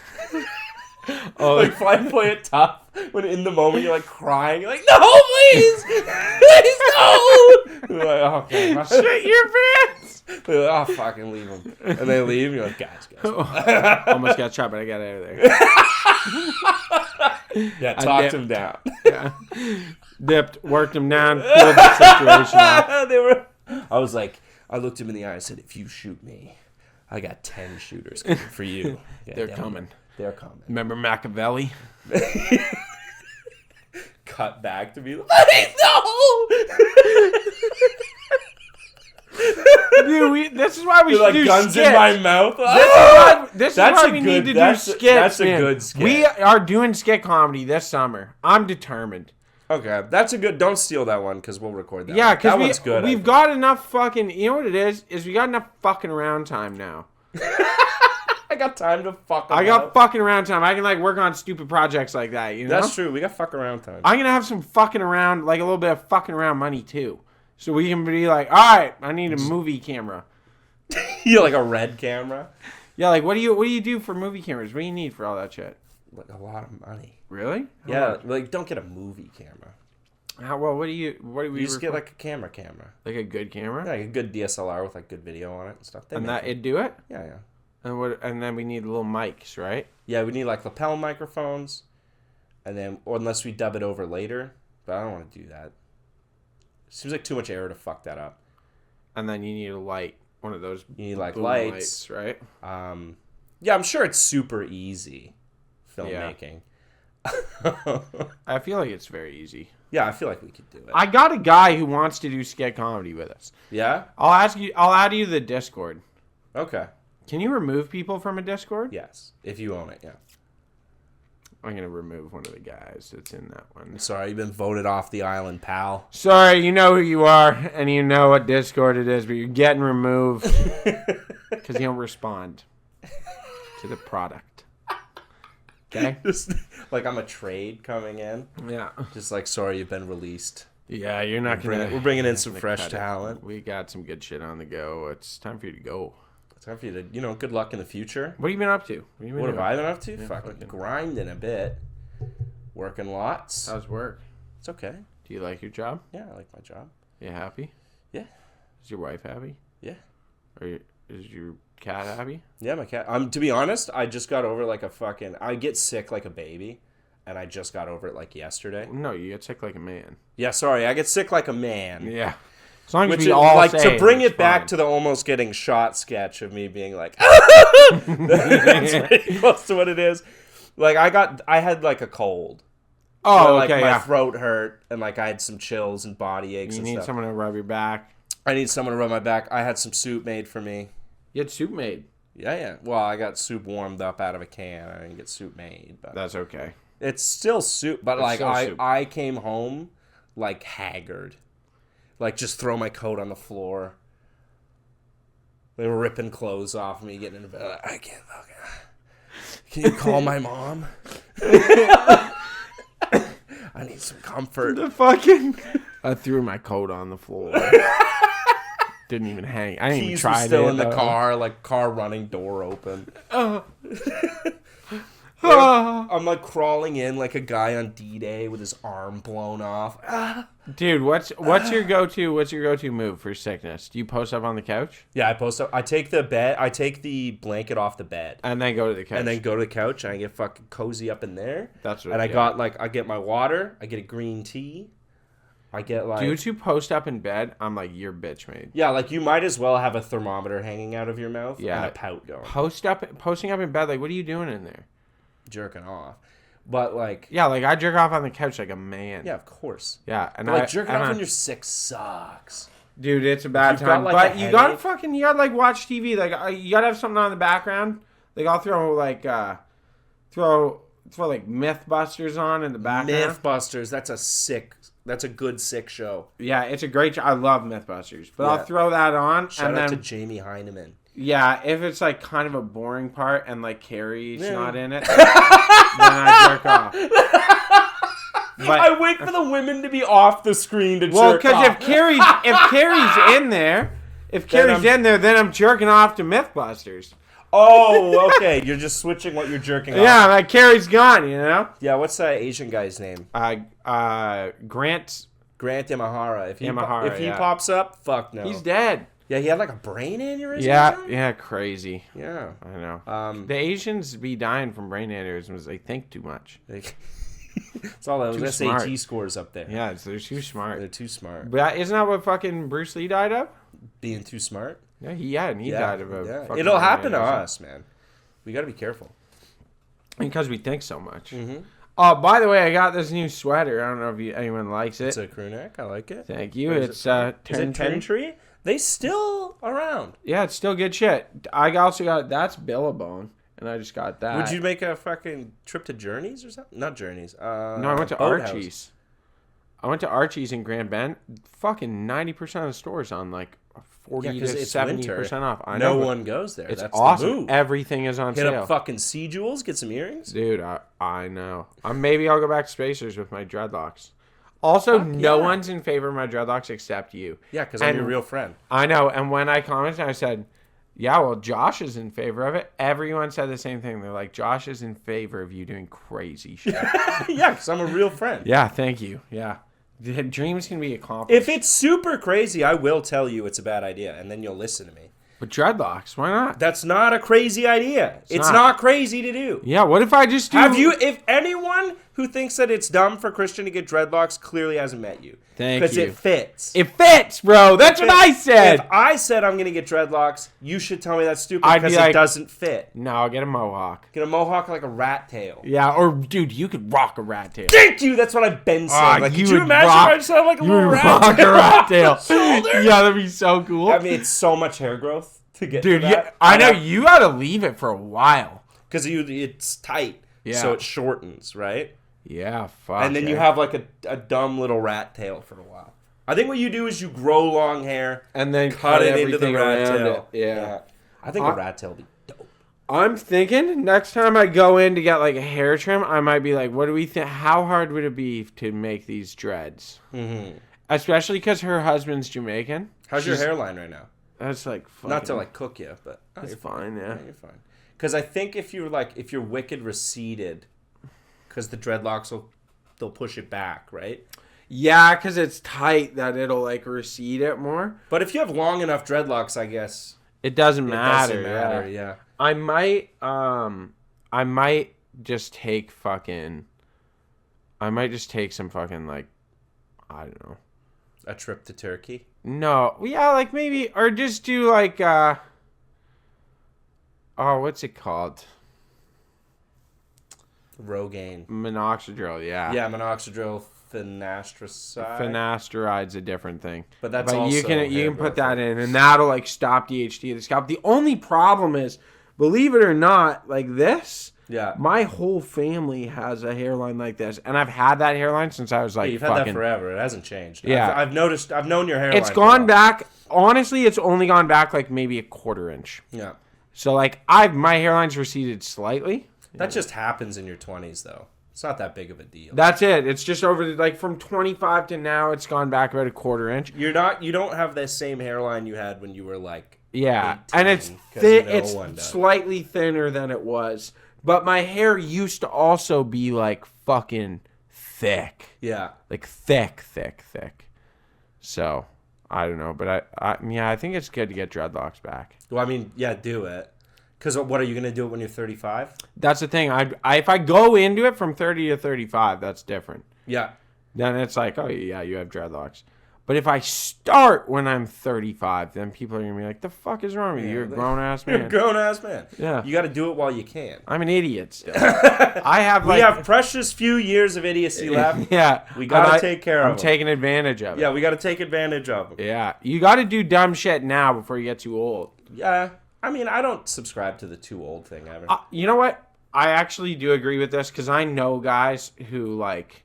[SPEAKER 5] Like, play it tough. When in the moment you're, like, crying. You're like, no, please! Please, no! You're like, okay.
[SPEAKER 6] Shit your pants!
[SPEAKER 5] They're like, oh, fucking leave them. And they leave, and you're like, guys.
[SPEAKER 6] Almost got shot, but I got out of there.
[SPEAKER 5] Yeah, talked him down.
[SPEAKER 6] Yeah. Dipped, worked him down, pulled the situation off.
[SPEAKER 5] I was like, I looked him in the eye and said, if you shoot me, I got 10 shooters coming for you. Yeah,
[SPEAKER 6] They're coming.
[SPEAKER 5] They're coming.
[SPEAKER 6] Remember Machiavelli?
[SPEAKER 5] cut back to me. Like, no.
[SPEAKER 6] Dude, this is why we should
[SPEAKER 5] Like
[SPEAKER 6] do
[SPEAKER 5] guns
[SPEAKER 6] skits.
[SPEAKER 5] in my mouth.
[SPEAKER 6] This is why we need to do skits.
[SPEAKER 5] That's
[SPEAKER 6] man.
[SPEAKER 5] a good skit.
[SPEAKER 6] We are doing skit comedy this summer. I'm determined.
[SPEAKER 5] Okay, that's a good. Don't steal that one because we'll record that.
[SPEAKER 6] Yeah,
[SPEAKER 5] one. That
[SPEAKER 6] because
[SPEAKER 5] one's good.
[SPEAKER 6] we've got enough fucking. You know what it is? Is we got enough fucking around time now.
[SPEAKER 5] I got time to fuck.
[SPEAKER 6] I got fucking around time. I can like work on stupid projects like that. You know.
[SPEAKER 5] That's true. We got fuck around time.
[SPEAKER 6] I'm gonna have some fucking around, like a little bit of fucking around money too, so we can be like, all right, I need a movie camera.
[SPEAKER 5] You like a red camera?
[SPEAKER 6] Yeah, like what do you do for movie cameras? What do you need for all that shit?
[SPEAKER 5] Like a lot of money.
[SPEAKER 6] Really?
[SPEAKER 5] Yeah, like don't get a movie camera.
[SPEAKER 6] How well? What do we?
[SPEAKER 5] You just get like a camera,
[SPEAKER 6] like a good camera,
[SPEAKER 5] like a good DSLR with like good video on it and stuff.
[SPEAKER 6] and that it'd do it.
[SPEAKER 5] Yeah, yeah.
[SPEAKER 6] And what? And then we need little mics, right?
[SPEAKER 5] Yeah, we need like lapel microphones, and then or unless we dub it over later, but I don't want to do that. Seems like too much air to fuck that up.
[SPEAKER 6] And then you need a light, one of those.
[SPEAKER 5] You need like
[SPEAKER 6] boom
[SPEAKER 5] lights,
[SPEAKER 6] right?
[SPEAKER 5] Yeah, I'm sure it's super easy filmmaking.
[SPEAKER 6] I feel like it's very easy.
[SPEAKER 5] Yeah, I feel like we could do it.
[SPEAKER 6] I got a guy who wants to do skit comedy with us.
[SPEAKER 5] Yeah?
[SPEAKER 6] I'll add you to the Discord.
[SPEAKER 5] Okay.
[SPEAKER 6] Can you remove people from a Discord?
[SPEAKER 5] Yes, if you own it, yeah.
[SPEAKER 6] I'm gonna remove one of the guys that's in that one.
[SPEAKER 5] Sorry, you've been voted off the island, pal.
[SPEAKER 6] Sorry, you know who you are, and you know what Discord it is, but you're getting removed because you don't respond to the product. Okay?
[SPEAKER 5] Just like I'm a trade coming in.
[SPEAKER 6] Yeah.
[SPEAKER 5] Just like, sorry, you've been released.
[SPEAKER 6] Yeah, you're not gonna.
[SPEAKER 5] We're bringing in some
[SPEAKER 6] gonna
[SPEAKER 5] fresh
[SPEAKER 6] cut it.
[SPEAKER 5] talent.
[SPEAKER 6] We got some good shit on the go. It's time for you to go.
[SPEAKER 5] It's time for you to, good luck in the future.
[SPEAKER 6] What have you been up to?
[SPEAKER 5] What have I been up to? Fucking grinding a bit. Working lots.
[SPEAKER 6] How's work?
[SPEAKER 5] It's okay.
[SPEAKER 6] Do you like your job?
[SPEAKER 5] Yeah, I like my job.
[SPEAKER 6] You happy?
[SPEAKER 5] Yeah.
[SPEAKER 6] Is your wife happy?
[SPEAKER 5] Yeah.
[SPEAKER 6] Is your cat happy?
[SPEAKER 5] Yeah, my cat. To be honest, I just got over like I get sick like a baby, and I just got over it like yesterday.
[SPEAKER 6] No, you get sick like a man.
[SPEAKER 5] Yeah, sorry, I get sick like a man.
[SPEAKER 6] Yeah. As long as
[SPEAKER 5] Which
[SPEAKER 6] we
[SPEAKER 5] is
[SPEAKER 6] all
[SPEAKER 5] like
[SPEAKER 6] say
[SPEAKER 5] to bring
[SPEAKER 6] it's
[SPEAKER 5] it back
[SPEAKER 6] fine.
[SPEAKER 5] to the almost getting shot sketch of me being like, that's pretty close to what it is. Like I had like a cold.
[SPEAKER 6] Oh,
[SPEAKER 5] So, like
[SPEAKER 6] okay,
[SPEAKER 5] my
[SPEAKER 6] yeah.
[SPEAKER 5] throat hurt and like I had some chills and body aches
[SPEAKER 6] You
[SPEAKER 5] and
[SPEAKER 6] need
[SPEAKER 5] stuff.
[SPEAKER 6] someone to rub your back.
[SPEAKER 5] I need someone to rub my back. I had some soup made for me.
[SPEAKER 6] You had soup made.
[SPEAKER 5] Yeah. Well, I got soup warmed up out of a can. I didn't get soup made, but
[SPEAKER 6] That's okay.
[SPEAKER 5] it's still soup. But
[SPEAKER 6] It's
[SPEAKER 5] like
[SPEAKER 6] still soup.
[SPEAKER 5] I came home like haggard, like just throw my coat on the floor. They were ripping clothes off me, getting into bed. Like, I can't fucking. Can you call my mom? I need some comfort.
[SPEAKER 6] The fucking. I threw my coat on the floor. Didn't even hang. I didn't even
[SPEAKER 5] Keys
[SPEAKER 6] try
[SPEAKER 5] were still
[SPEAKER 6] it,
[SPEAKER 5] in the
[SPEAKER 6] though.
[SPEAKER 5] car, like car running, door open.
[SPEAKER 6] Ah.
[SPEAKER 5] I'm like crawling in like a guy on D-Day with his arm blown off.
[SPEAKER 6] Dude, what's your go-to move for sickness? Do you post up on the couch
[SPEAKER 5] Yeah, I post up. I take the blanket off the bed.
[SPEAKER 6] and then go to the couch?
[SPEAKER 5] And then go to the couch and I get fucking cozy up in there.
[SPEAKER 6] That's what.
[SPEAKER 5] And I
[SPEAKER 6] yeah.
[SPEAKER 5] got like I get my water, I get a green tea. I get like
[SPEAKER 6] Dudes who post up in bed, I'm like, you're bitch made.
[SPEAKER 5] yeah, like you might as well have a thermometer hanging out of your mouth
[SPEAKER 6] Yeah.
[SPEAKER 5] and a pout going.
[SPEAKER 6] Posting up in bed, like, what are you doing in there?
[SPEAKER 5] Jerking off. But like
[SPEAKER 6] Yeah, like I jerk off on the couch like a man.
[SPEAKER 5] yeah, of course.
[SPEAKER 6] Yeah, and
[SPEAKER 5] But like jerking off when you're sick sucks.
[SPEAKER 6] dude, it's a bad
[SPEAKER 5] You've got,
[SPEAKER 6] time.
[SPEAKER 5] like,
[SPEAKER 6] But
[SPEAKER 5] a
[SPEAKER 6] you gotta
[SPEAKER 5] headache.
[SPEAKER 6] you gotta like watch TV. Like you gotta have something on in the background. Like I'll throw like throw like MythBusters on in the background.
[SPEAKER 5] Mythbusters, that's a good sick show.
[SPEAKER 6] Yeah, it's a great. I love MythBusters, but
[SPEAKER 5] Yeah.
[SPEAKER 6] I'll throw that on
[SPEAKER 5] Shout
[SPEAKER 6] and
[SPEAKER 5] out
[SPEAKER 6] then
[SPEAKER 5] to Jamie Heineman.
[SPEAKER 6] yeah, if it's like kind of a boring part and like Carrie's not in it, then I jerk off. But,
[SPEAKER 5] I wait for the women to be off the screen to
[SPEAKER 6] well,
[SPEAKER 5] jerk
[SPEAKER 6] because
[SPEAKER 5] off.
[SPEAKER 6] if Carrie's in there, then I'm jerking off to MythBusters.
[SPEAKER 5] Oh, okay. You're just switching what you're jerking off.
[SPEAKER 6] Yeah, like Carrie's gone, you know.
[SPEAKER 5] Yeah, what's that Asian guy's name?
[SPEAKER 6] Grant.
[SPEAKER 5] Grant Imahara. If he
[SPEAKER 6] yeah.
[SPEAKER 5] pops up, fuck no.
[SPEAKER 6] He's dead.
[SPEAKER 5] Yeah, he had like a brain aneurysm.
[SPEAKER 6] Yeah, crazy.
[SPEAKER 5] Yeah.
[SPEAKER 6] I know. The Asians be dying from brain aneurysms. They think too much.
[SPEAKER 5] It's all those
[SPEAKER 6] Too
[SPEAKER 5] SAT
[SPEAKER 6] smart.
[SPEAKER 5] scores up there.
[SPEAKER 6] Yeah, they're too smart.
[SPEAKER 5] They're too smart.
[SPEAKER 6] But isn't that what fucking Bruce Lee died of?
[SPEAKER 5] Being too smart.
[SPEAKER 6] Yeah, he died of a. Fucking
[SPEAKER 5] It'll happen to
[SPEAKER 6] brain aneurysm.
[SPEAKER 5] us, man. We got to be careful.
[SPEAKER 6] Because we think so much.
[SPEAKER 5] Mm-hmm.
[SPEAKER 6] Oh, by the way, I got this new sweater. I don't know if anyone likes it.
[SPEAKER 5] It's a crew neck. I like it.
[SPEAKER 6] Thank you.
[SPEAKER 5] Is
[SPEAKER 6] It's
[SPEAKER 5] Is it Ten Tree? They still around.
[SPEAKER 6] Yeah, it's still good shit. I also got that's Billabong, and I just got that.
[SPEAKER 5] Would you make a fucking trip to Journeys or something? Not Journeys.
[SPEAKER 6] No, I went to
[SPEAKER 5] Boathouse.
[SPEAKER 6] Archie's. I went to Archie's in Grand Bend. Fucking 90% of the stores on like 40 to 70% off. I know.
[SPEAKER 5] No one goes there.
[SPEAKER 6] It's
[SPEAKER 5] That's
[SPEAKER 6] awesome.
[SPEAKER 5] the move.
[SPEAKER 6] Everything is on
[SPEAKER 5] Hit
[SPEAKER 6] sale.
[SPEAKER 5] up fucking Sea Jewels, get some earrings.
[SPEAKER 6] Dude, I know. Maybe I'll go back to Spacers with my dreadlocks. Also, no one's in favor of my dreadlocks except you.
[SPEAKER 5] Yeah, because I'm your real friend.
[SPEAKER 6] I know. And when I commented, I said, yeah, well, Josh is in favor of it. Everyone said the same thing. They're like, Josh is in favor of you doing crazy shit.
[SPEAKER 5] Yeah, because I'm a real friend.
[SPEAKER 6] Yeah, thank you. Yeah. The dreams can be accomplished.
[SPEAKER 5] If it's super crazy, I will tell you it's a bad idea, and then you'll listen to me.
[SPEAKER 6] But dreadlocks, why not?
[SPEAKER 5] That's not a crazy idea. It's not crazy to do.
[SPEAKER 6] Yeah, what if I just do...
[SPEAKER 5] If anyone who thinks that it's dumb for Christian to get dreadlocks clearly hasn't met you.
[SPEAKER 6] Thank you.
[SPEAKER 5] Because it fits.
[SPEAKER 6] It fits, bro. That's what I said.
[SPEAKER 5] If I said I'm going to get dreadlocks, you should tell me that's stupid
[SPEAKER 6] I'd be
[SPEAKER 5] because
[SPEAKER 6] like,
[SPEAKER 5] it doesn't fit.
[SPEAKER 6] No, I'll get a mohawk.
[SPEAKER 5] Get a mohawk like a rat tail.
[SPEAKER 6] Yeah, or, dude, you could rock a rat tail.
[SPEAKER 5] Thank you! That's what I've been saying. Like, could you
[SPEAKER 6] would
[SPEAKER 5] imagine
[SPEAKER 6] rock-
[SPEAKER 5] if I just had like a
[SPEAKER 6] you
[SPEAKER 5] little
[SPEAKER 6] would
[SPEAKER 5] rat
[SPEAKER 6] rock
[SPEAKER 5] tail?
[SPEAKER 6] a rat tail.
[SPEAKER 5] Shoulder?
[SPEAKER 6] Yeah, that'd be so cool.
[SPEAKER 5] I mean, it's so much hair growth to get
[SPEAKER 6] Dude,
[SPEAKER 5] to
[SPEAKER 6] yeah,
[SPEAKER 5] that.
[SPEAKER 6] I know. You gotta leave it for a while.
[SPEAKER 5] Because it's tight.
[SPEAKER 6] Yeah.
[SPEAKER 5] So it shortens, right?
[SPEAKER 6] Yeah, fuck.
[SPEAKER 5] And then you have like a dumb little rat tail for a while. I think what you do is you grow long hair
[SPEAKER 6] and then
[SPEAKER 5] cut it into the
[SPEAKER 6] everything
[SPEAKER 5] rat
[SPEAKER 6] around
[SPEAKER 5] tail.
[SPEAKER 6] it. Yeah.
[SPEAKER 5] I think a rat tail would be dope.
[SPEAKER 6] I'm thinking next time I go in to get like a hair trim, I might be like, what do we think? How hard would it be to make these dreads? Mm-hmm. Especially because her husband's Jamaican.
[SPEAKER 5] How's your hairline right now?
[SPEAKER 6] That's like fucking...
[SPEAKER 5] Not to like cook you, but
[SPEAKER 6] It's fine, yeah.
[SPEAKER 5] You're fine. Because I think if you're wicked receded, because the dreadlocks they'll push it back, right?
[SPEAKER 6] Yeah, because it's tight that it'll like recede it more.
[SPEAKER 5] But if you have long enough dreadlocks, I guess
[SPEAKER 6] it doesn't matter.
[SPEAKER 5] It doesn't matter. Yeah.
[SPEAKER 6] I might just take fucking. I might just take some fucking like, I don't know.
[SPEAKER 5] A trip to Turkey.
[SPEAKER 6] No, yeah, like maybe, or just do like what's it called?
[SPEAKER 5] Rogaine.
[SPEAKER 6] Minoxidil, yeah.
[SPEAKER 5] Yeah, minoxidil, finasteride.
[SPEAKER 6] Finasteride's a different thing.
[SPEAKER 5] But that's
[SPEAKER 6] also you
[SPEAKER 5] hair
[SPEAKER 6] can put
[SPEAKER 5] growth,
[SPEAKER 6] that in, and that'll like stop DHT of the scalp. The only problem is, believe it or not, like this.
[SPEAKER 5] Yeah.
[SPEAKER 6] My whole family has a hairline like this, and I've had that hairline since I was like.
[SPEAKER 5] Yeah, you've had that forever. It hasn't changed.
[SPEAKER 6] Yeah.
[SPEAKER 5] I've noticed. I've known your hairline.
[SPEAKER 6] It's gone back. Honestly, it's only gone back like maybe a quarter inch.
[SPEAKER 5] Yeah.
[SPEAKER 6] So like my hairline's receded slightly.
[SPEAKER 5] That just happens in your 20s, though. It's not that big of a deal.
[SPEAKER 6] That's it. It's just over like from 25 to now, it's gone back about a quarter inch.
[SPEAKER 5] You don't have the same hairline you had when you were like 18,
[SPEAKER 6] and it's
[SPEAKER 5] 'cause
[SPEAKER 6] thin.
[SPEAKER 5] no
[SPEAKER 6] It's
[SPEAKER 5] one does.
[SPEAKER 6] slightly thinner than it was, but my hair used to also be like fucking thick.
[SPEAKER 5] Yeah.
[SPEAKER 6] Like thick. So I don't know, but I think it's good to get dreadlocks back.
[SPEAKER 5] Well, I mean, yeah, do it. Because what are you gonna do it when you're 35?
[SPEAKER 6] That's the thing. If I go into it from 30 to 35, that's different.
[SPEAKER 5] Yeah.
[SPEAKER 6] Then it's like, oh yeah, you have dreadlocks. But if I start when I'm 35, then people are gonna be like, "The fuck is wrong with you? You're a grown ass man."
[SPEAKER 5] You're a grown ass man.
[SPEAKER 6] Yeah.
[SPEAKER 5] You got to do it while you can.
[SPEAKER 6] I'm an idiot still. I have
[SPEAKER 5] We have precious few years of idiocy left.
[SPEAKER 6] Yeah.
[SPEAKER 5] We gotta take care of
[SPEAKER 6] I'm
[SPEAKER 5] them.
[SPEAKER 6] taking advantage of it.
[SPEAKER 5] Yeah, we got to take advantage of them.
[SPEAKER 6] Yeah. You got to do dumb shit now before you get too old.
[SPEAKER 5] Yeah. I mean, I don't subscribe to the too old thing ever.
[SPEAKER 6] You know what? I actually do agree with this because I know guys who like.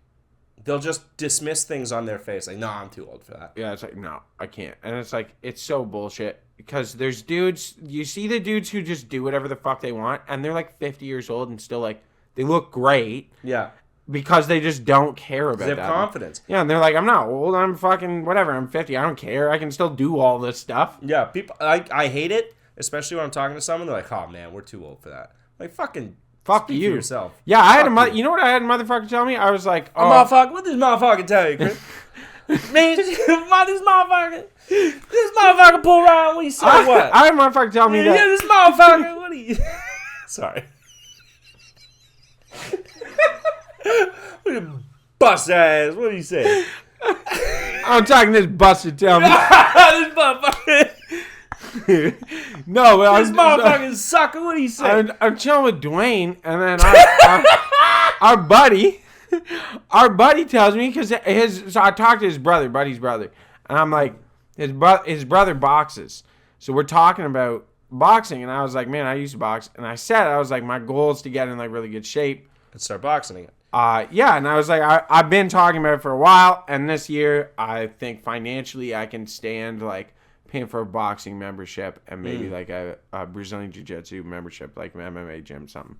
[SPEAKER 5] They'll just dismiss things on their face. Like, no, I'm too old for that.
[SPEAKER 6] Yeah, it's like, no, I can't. And it's like, it's so bullshit. Because there's dudes, you see the dudes who just do whatever the fuck they want, and they're like 50 years old and still like, they look great.
[SPEAKER 5] Yeah.
[SPEAKER 6] Because they just don't care about that.
[SPEAKER 5] They have confidence.
[SPEAKER 6] Yeah, and they're like, I'm not old, I'm fucking whatever, I'm 50, I don't care, I can still do all this stuff.
[SPEAKER 5] Yeah, people, I hate it, especially when I'm talking to someone, they're like, oh man, we're too old for that. Like, fuck
[SPEAKER 6] you.
[SPEAKER 5] for yourself.
[SPEAKER 6] Yeah, I had
[SPEAKER 5] Fuck
[SPEAKER 6] you know what I had a motherfucker tell me? I was like,
[SPEAKER 5] oh. Motherfucker, what this motherfucker tell you, Chris? Man, this motherfucker pull around when you say what?
[SPEAKER 6] I had a motherfucker tell me that.
[SPEAKER 5] Yeah, this motherfucker, what are you... Sorry. Bust ass, what do you say?
[SPEAKER 6] I'm talking this busted tell me.
[SPEAKER 5] This motherfucker...
[SPEAKER 6] No, but
[SPEAKER 5] this motherfucking sucker, what do you say?
[SPEAKER 6] I'm chilling with Dwayne, and then I our buddy tells me because so I talked to his brother, buddy's brother, and I'm like, his brother boxes, so we're talking about boxing, and I was like, man, I used to box, and I was like, my goal is to get in like really good shape
[SPEAKER 5] and start boxing again.
[SPEAKER 6] Yeah, and I was like, I've been talking about it for a while, and this year I think financially I can stand like paying for a boxing membership and maybe like a Brazilian Jiu-Jitsu membership, like an MMA gym, something.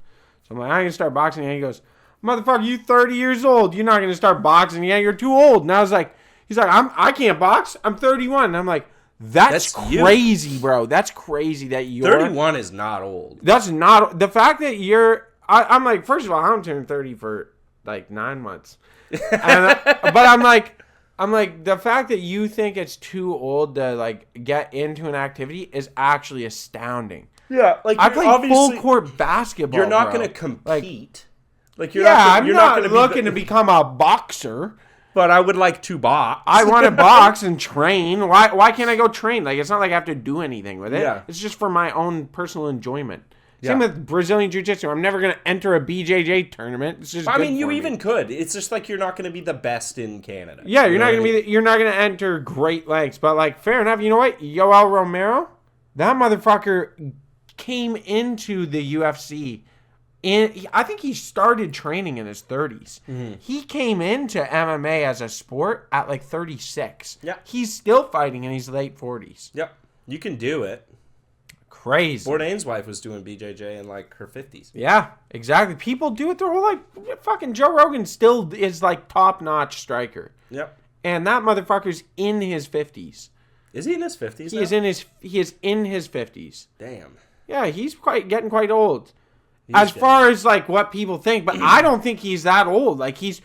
[SPEAKER 6] So I'm like, I'm gonna start boxing, and he goes, motherfucker, you 30 years old, you're not gonna start boxing, yeah, you're too old. And I was like, he's like, I can't box, I'm 31. And I'm like, that's crazy, bro. That's crazy that you're
[SPEAKER 5] 31 is not old.
[SPEAKER 6] That's not the fact that you're. I'm like, first of all, I don't turn 30 for like 9 months, but I'm like, the fact that you think it's too old to like get into an activity is actually astounding.
[SPEAKER 5] Yeah, like
[SPEAKER 6] I play full court basketball.
[SPEAKER 5] You're not
[SPEAKER 6] bro.
[SPEAKER 5] going to compete.
[SPEAKER 6] Like you're not looking to become a boxer.
[SPEAKER 5] But I would like to box.
[SPEAKER 6] I want to box and train. Why can't I go train? Like, it's not like I have to do anything with it.
[SPEAKER 5] Yeah.
[SPEAKER 6] It's just for my own personal enjoyment. Same with Brazilian Jiu-Jitsu. I'm never going to enter a BJJ tournament. It's just
[SPEAKER 5] I mean, you even could. It's just like you're not going to be the best in Canada.
[SPEAKER 6] Yeah, you're not going to be. You're not going to enter great lengths. But like, fair enough. You know what? Yoel Romero, that motherfucker came into the UFC. I think he started training in his 30s. Mm-hmm. He came into MMA as a sport at like 36.
[SPEAKER 5] Yeah.
[SPEAKER 6] He's still fighting in his late 40s.
[SPEAKER 5] Yep. You can do it.
[SPEAKER 6] Crazy.
[SPEAKER 5] Bourdain's wife was doing BJJ in like her 50s.
[SPEAKER 6] Yeah, exactly. People do it their whole life. Fucking Joe Rogan still is like top-notch striker.
[SPEAKER 5] Yep.
[SPEAKER 6] And that motherfucker's in his 50s.
[SPEAKER 5] Is he in his 50s?
[SPEAKER 6] He is in his 50s.
[SPEAKER 5] Damn.
[SPEAKER 6] Yeah, he's getting quite old. As far as like what people think, but I don't think he's that old. Like he's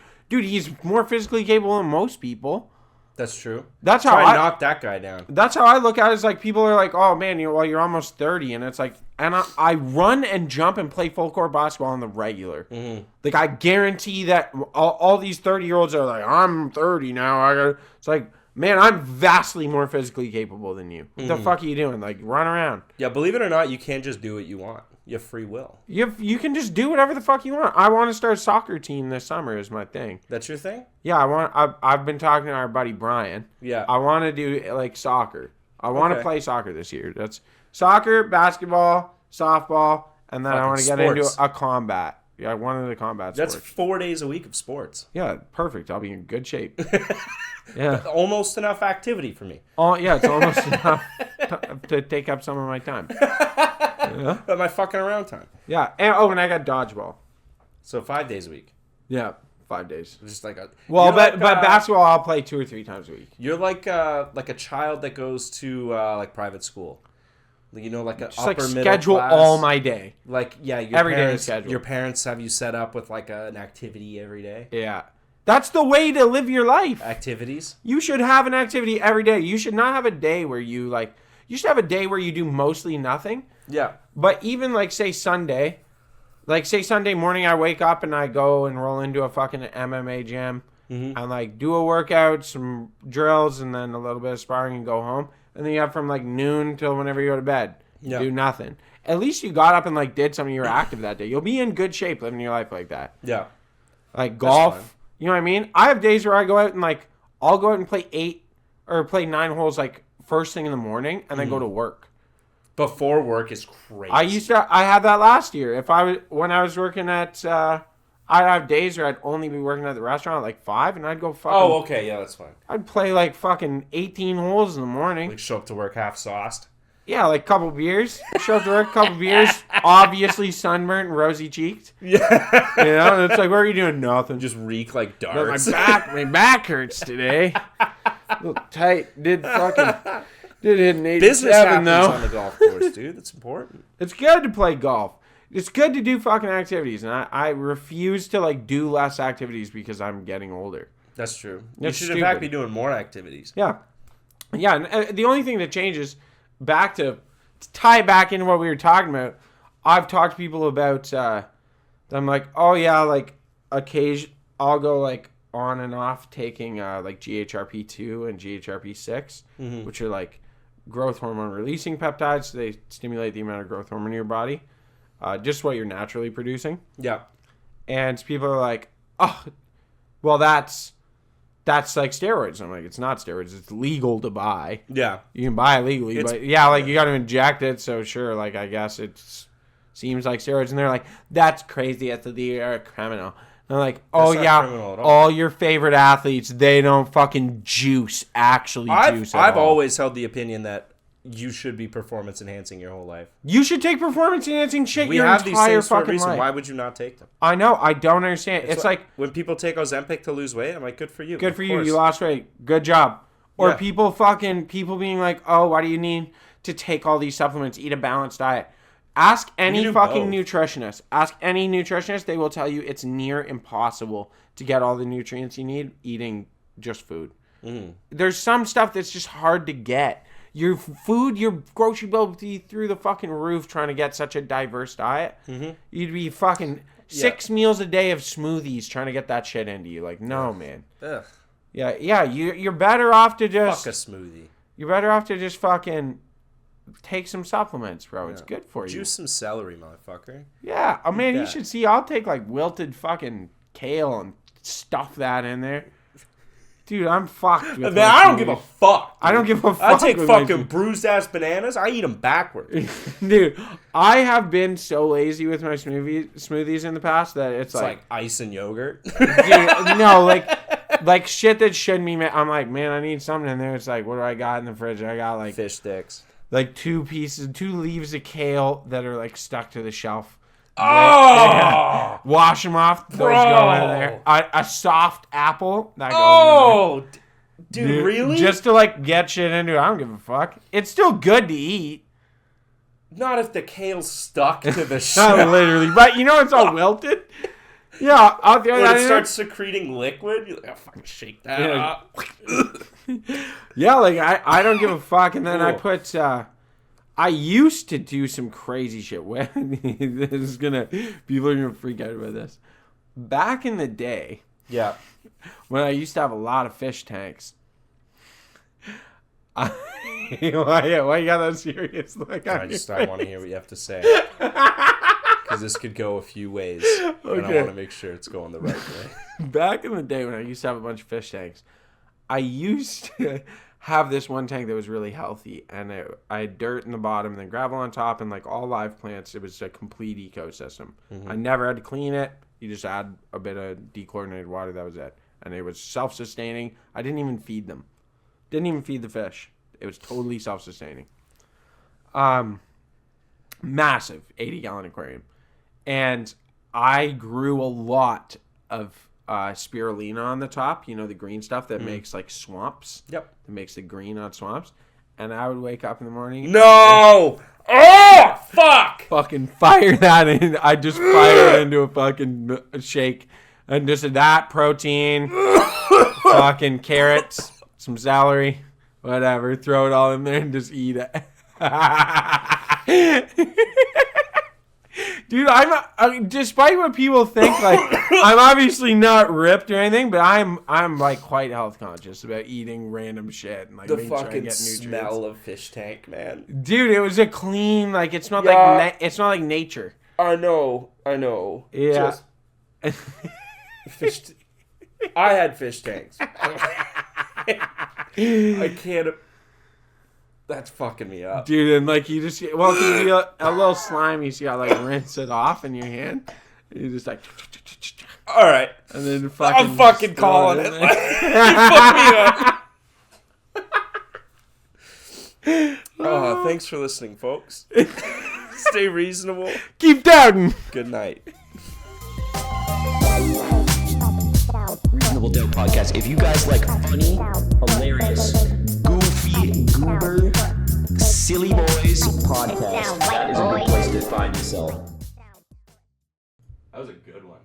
[SPEAKER 6] more physically capable than most people.
[SPEAKER 5] That's true.
[SPEAKER 6] That's how
[SPEAKER 5] I knocked that guy down.
[SPEAKER 6] That's how I look at it. Is like people are like, oh man, you're almost 30, and it's like, and I run and jump and play full court basketball on the regular. Mm-hmm. Like I guarantee that all these 30-year-olds are like, I'm 30 now. It's like, man, I'm vastly more physically capable than you. What the fuck are you doing? Like run around.
[SPEAKER 5] Yeah, believe it or not, you can't just do what you want. You have free will.
[SPEAKER 6] You can just do whatever the fuck you want. I want to start a soccer team this summer is my thing.
[SPEAKER 5] That's your thing?
[SPEAKER 6] Yeah, I've been talking to our buddy Brian.
[SPEAKER 5] Yeah.
[SPEAKER 6] I want to do like soccer. I want to play soccer this year. That's soccer, basketball, softball, and then I want to get into a combat. Yeah, one of the combat sports.
[SPEAKER 5] That's 4 days a week of sports.
[SPEAKER 6] Yeah, perfect. I'll be in good shape. Yeah.
[SPEAKER 5] Almost enough activity for me.
[SPEAKER 6] Oh, yeah, it's almost enough to take up some of my time. Yeah.
[SPEAKER 5] But my fucking around time.
[SPEAKER 6] Yeah. And I got dodgeball.
[SPEAKER 5] So 5 days a week.
[SPEAKER 6] Yeah, 5 days.
[SPEAKER 5] Just like
[SPEAKER 6] but basketball I'll play 2 or 3 times a week.
[SPEAKER 5] You're like a child that goes to like private school. You know, like an upper middle
[SPEAKER 6] schedule
[SPEAKER 5] class.
[SPEAKER 6] all my day.
[SPEAKER 5] Like
[SPEAKER 6] every day schedule.
[SPEAKER 5] Your parents have you set up with like an activity every day.
[SPEAKER 6] Yeah. That's the way to live your life.
[SPEAKER 5] Activities.
[SPEAKER 6] You should have an activity every day. You should not have a day where you should have a day where you do mostly nothing.
[SPEAKER 5] Yeah.
[SPEAKER 6] But even like say Sunday morning I wake up and I go and roll into a fucking MMA gym and like do a workout, some drills, and then a little bit of sparring and go home. And then you have from like noon till whenever you go to bed. You do nothing. At least you got up and like did something, you were active that day. You'll be in good shape living your life like that.
[SPEAKER 5] Yeah.
[SPEAKER 6] Like golf. You know what I mean? I have days where I go out and like I'll go out and play 8 or play 9 holes like first thing in the morning and then go to work.
[SPEAKER 5] Before work is crazy.
[SPEAKER 6] I had that last year. When I was working at I'd have days where I'd only be working at the restaurant at like 5 and I'd go fucking
[SPEAKER 5] Oh, okay, yeah, that's fine.
[SPEAKER 6] I'd play like fucking 18 holes in the morning.
[SPEAKER 5] Like show up to work half sauced.
[SPEAKER 6] Yeah, like a couple beers. Show up to work, couple beers. Obviously sunburnt and rosy cheeked.
[SPEAKER 5] Yeah.
[SPEAKER 6] You know, and it's like, what are you doing? Nothing.
[SPEAKER 5] Just reek like darts.
[SPEAKER 6] My back hurts today. A little tight. Did hit an 87
[SPEAKER 5] Business happens
[SPEAKER 6] though.
[SPEAKER 5] on the golf course, dude. That's important.
[SPEAKER 6] It's good to play golf. It's good to do fucking activities, and I refuse to like do less activities because I'm getting older.
[SPEAKER 5] That's true.
[SPEAKER 6] That's
[SPEAKER 5] you should in fact be doing more activities.
[SPEAKER 6] Yeah. Yeah, and the only thing that changes back to tie back into what we were talking about, I've talked to people about I'm like, oh yeah, like I'll go like on and off taking like GHRP2 and GHRP6, which are like growth hormone releasing peptides. They stimulate the amount of growth hormone in your body, just what you're naturally producing.
[SPEAKER 5] Yeah.
[SPEAKER 6] And people are like, oh, well, that's like steroids. I'm like, it's not steroids. It's legal to buy.
[SPEAKER 5] Yeah.
[SPEAKER 6] You can buy it legally, but yeah, like you got to inject it. So sure, like I guess it seems like steroids. And they're like, that's crazy. That's a criminal. And I'm like, oh yeah, all your favorite athletes, they don't fucking juice.
[SPEAKER 5] I've always held the opinion that you should be performance enhancing your whole life.
[SPEAKER 6] You should take performance enhancing shit
[SPEAKER 5] We
[SPEAKER 6] your
[SPEAKER 5] have these
[SPEAKER 6] entire
[SPEAKER 5] things for a
[SPEAKER 6] fucking
[SPEAKER 5] reason.
[SPEAKER 6] life.
[SPEAKER 5] Why would you not take them?
[SPEAKER 6] I know. I don't understand. It's like
[SPEAKER 5] when people take Ozempic to lose weight, I'm like, good for you.
[SPEAKER 6] Good for you. You lost weight. Good job. Or people being like, oh, why do you need to take all these supplements? Eat a balanced diet. Ask any fucking nutritionist. Ask any nutritionist. They will tell you it's near impossible to get all the nutrients you need eating just food. There's some stuff that's just hard to get. Your food, your grocery bill would be through the fucking roof trying to get such a diverse diet. You'd be fucking 6 meals a day of smoothies trying to get that shit into you. Like, no, man.
[SPEAKER 5] Ugh.
[SPEAKER 6] Yeah. You're better off to just...
[SPEAKER 5] Fuck a smoothie.
[SPEAKER 6] You're better off to just fucking take some supplements, bro. It's good for you.
[SPEAKER 5] Juice some celery, motherfucker.
[SPEAKER 6] Yeah. Oh, man, you should see. I'll take, like, wilted fucking kale and stuff that in there. Dude, I'm fucked with
[SPEAKER 5] Man, I don't give a fuck.
[SPEAKER 6] I don't give a fuck.
[SPEAKER 5] I take fucking bruised ass bananas. I eat them backwards.
[SPEAKER 6] Dude, I have been so lazy with my smoothies in the past that it's like
[SPEAKER 5] ice and yogurt.
[SPEAKER 6] Dude, no, like shit that shouldn't be. I'm like, man, I need something in there. It's like, what do I got in the fridge? I got like
[SPEAKER 5] fish sticks,
[SPEAKER 6] like 2 leaves of kale that are like stuck to the shelf.
[SPEAKER 5] Oh,
[SPEAKER 6] wash them off. Those go in there. A soft apple that goes in there.
[SPEAKER 5] Dude, really?
[SPEAKER 6] Just to like get shit into it. I don't give a fuck. It's still good to eat.
[SPEAKER 5] Not if the kale's stuck to the shelf.
[SPEAKER 6] Literally, but you know it's all wilted. Yeah, I'll throw that
[SPEAKER 5] When it
[SPEAKER 6] in
[SPEAKER 5] starts secreting liquid, you're like, oh, fucking shake that up.
[SPEAKER 6] Yeah, like I don't give a fuck. And then I put. I used to do some crazy shit. This is gonna people are gonna freak out about this. Back in the day, when I used to have a lot of fish tanks. Why you got that serious look?
[SPEAKER 5] I want to hear what you have to say because this could go a few ways, and I want to make sure it's going the right way.
[SPEAKER 6] Back in the day when I used to have a bunch of fish tanks, I used to have this one tank that was really healthy, and I had dirt in the bottom and then gravel on top and like all live plants. It was a complete ecosystem. I never had to clean it. You just add a bit of dechlorinated water. That was it. And it was self-sustaining. I didn't even feed them. Didn't even feed the fish. It was totally self-sustaining. Massive 80-gallon aquarium. And I grew a lot of spirulina on the top, you know, the green stuff that makes like swamps.
[SPEAKER 5] Yep.
[SPEAKER 6] That makes the green on swamps. And I would wake up in the morning.
[SPEAKER 5] No! Oh, fuck!
[SPEAKER 6] Fucking fire that in. I just fire it into a fucking shake. And just that protein, fucking carrots, some celery, whatever. Throw it all in there and just eat it. Dude, I'm despite what people think, like I'm obviously not ripped or anything, but I'm like quite health conscious about eating random shit and like
[SPEAKER 5] the
[SPEAKER 6] making sure I
[SPEAKER 5] fucking
[SPEAKER 6] get nutrients.
[SPEAKER 5] smell of fish tank, man.
[SPEAKER 6] Dude, it was a clean, like it's not like it's not like nature.
[SPEAKER 5] I know.
[SPEAKER 6] Yeah.
[SPEAKER 5] Fish. I had fish tanks. I can't. That's fucking me up.
[SPEAKER 6] Dude, and like you just, well, you get a little slimy, so you gotta like rinse it off in your hand. You just like,
[SPEAKER 5] all right.
[SPEAKER 6] And then
[SPEAKER 5] I'm fucking calling it. Like, you fucked me up. Oh, thanks for listening, folks. Stay reasonable.
[SPEAKER 6] Keep doubting.
[SPEAKER 5] Good night.
[SPEAKER 7] Reasonable Doubt Podcast. If you guys like funny, hilarious, goofy, goober, silly boys podcast, that is a good place to find yourself.
[SPEAKER 5] That was a good one.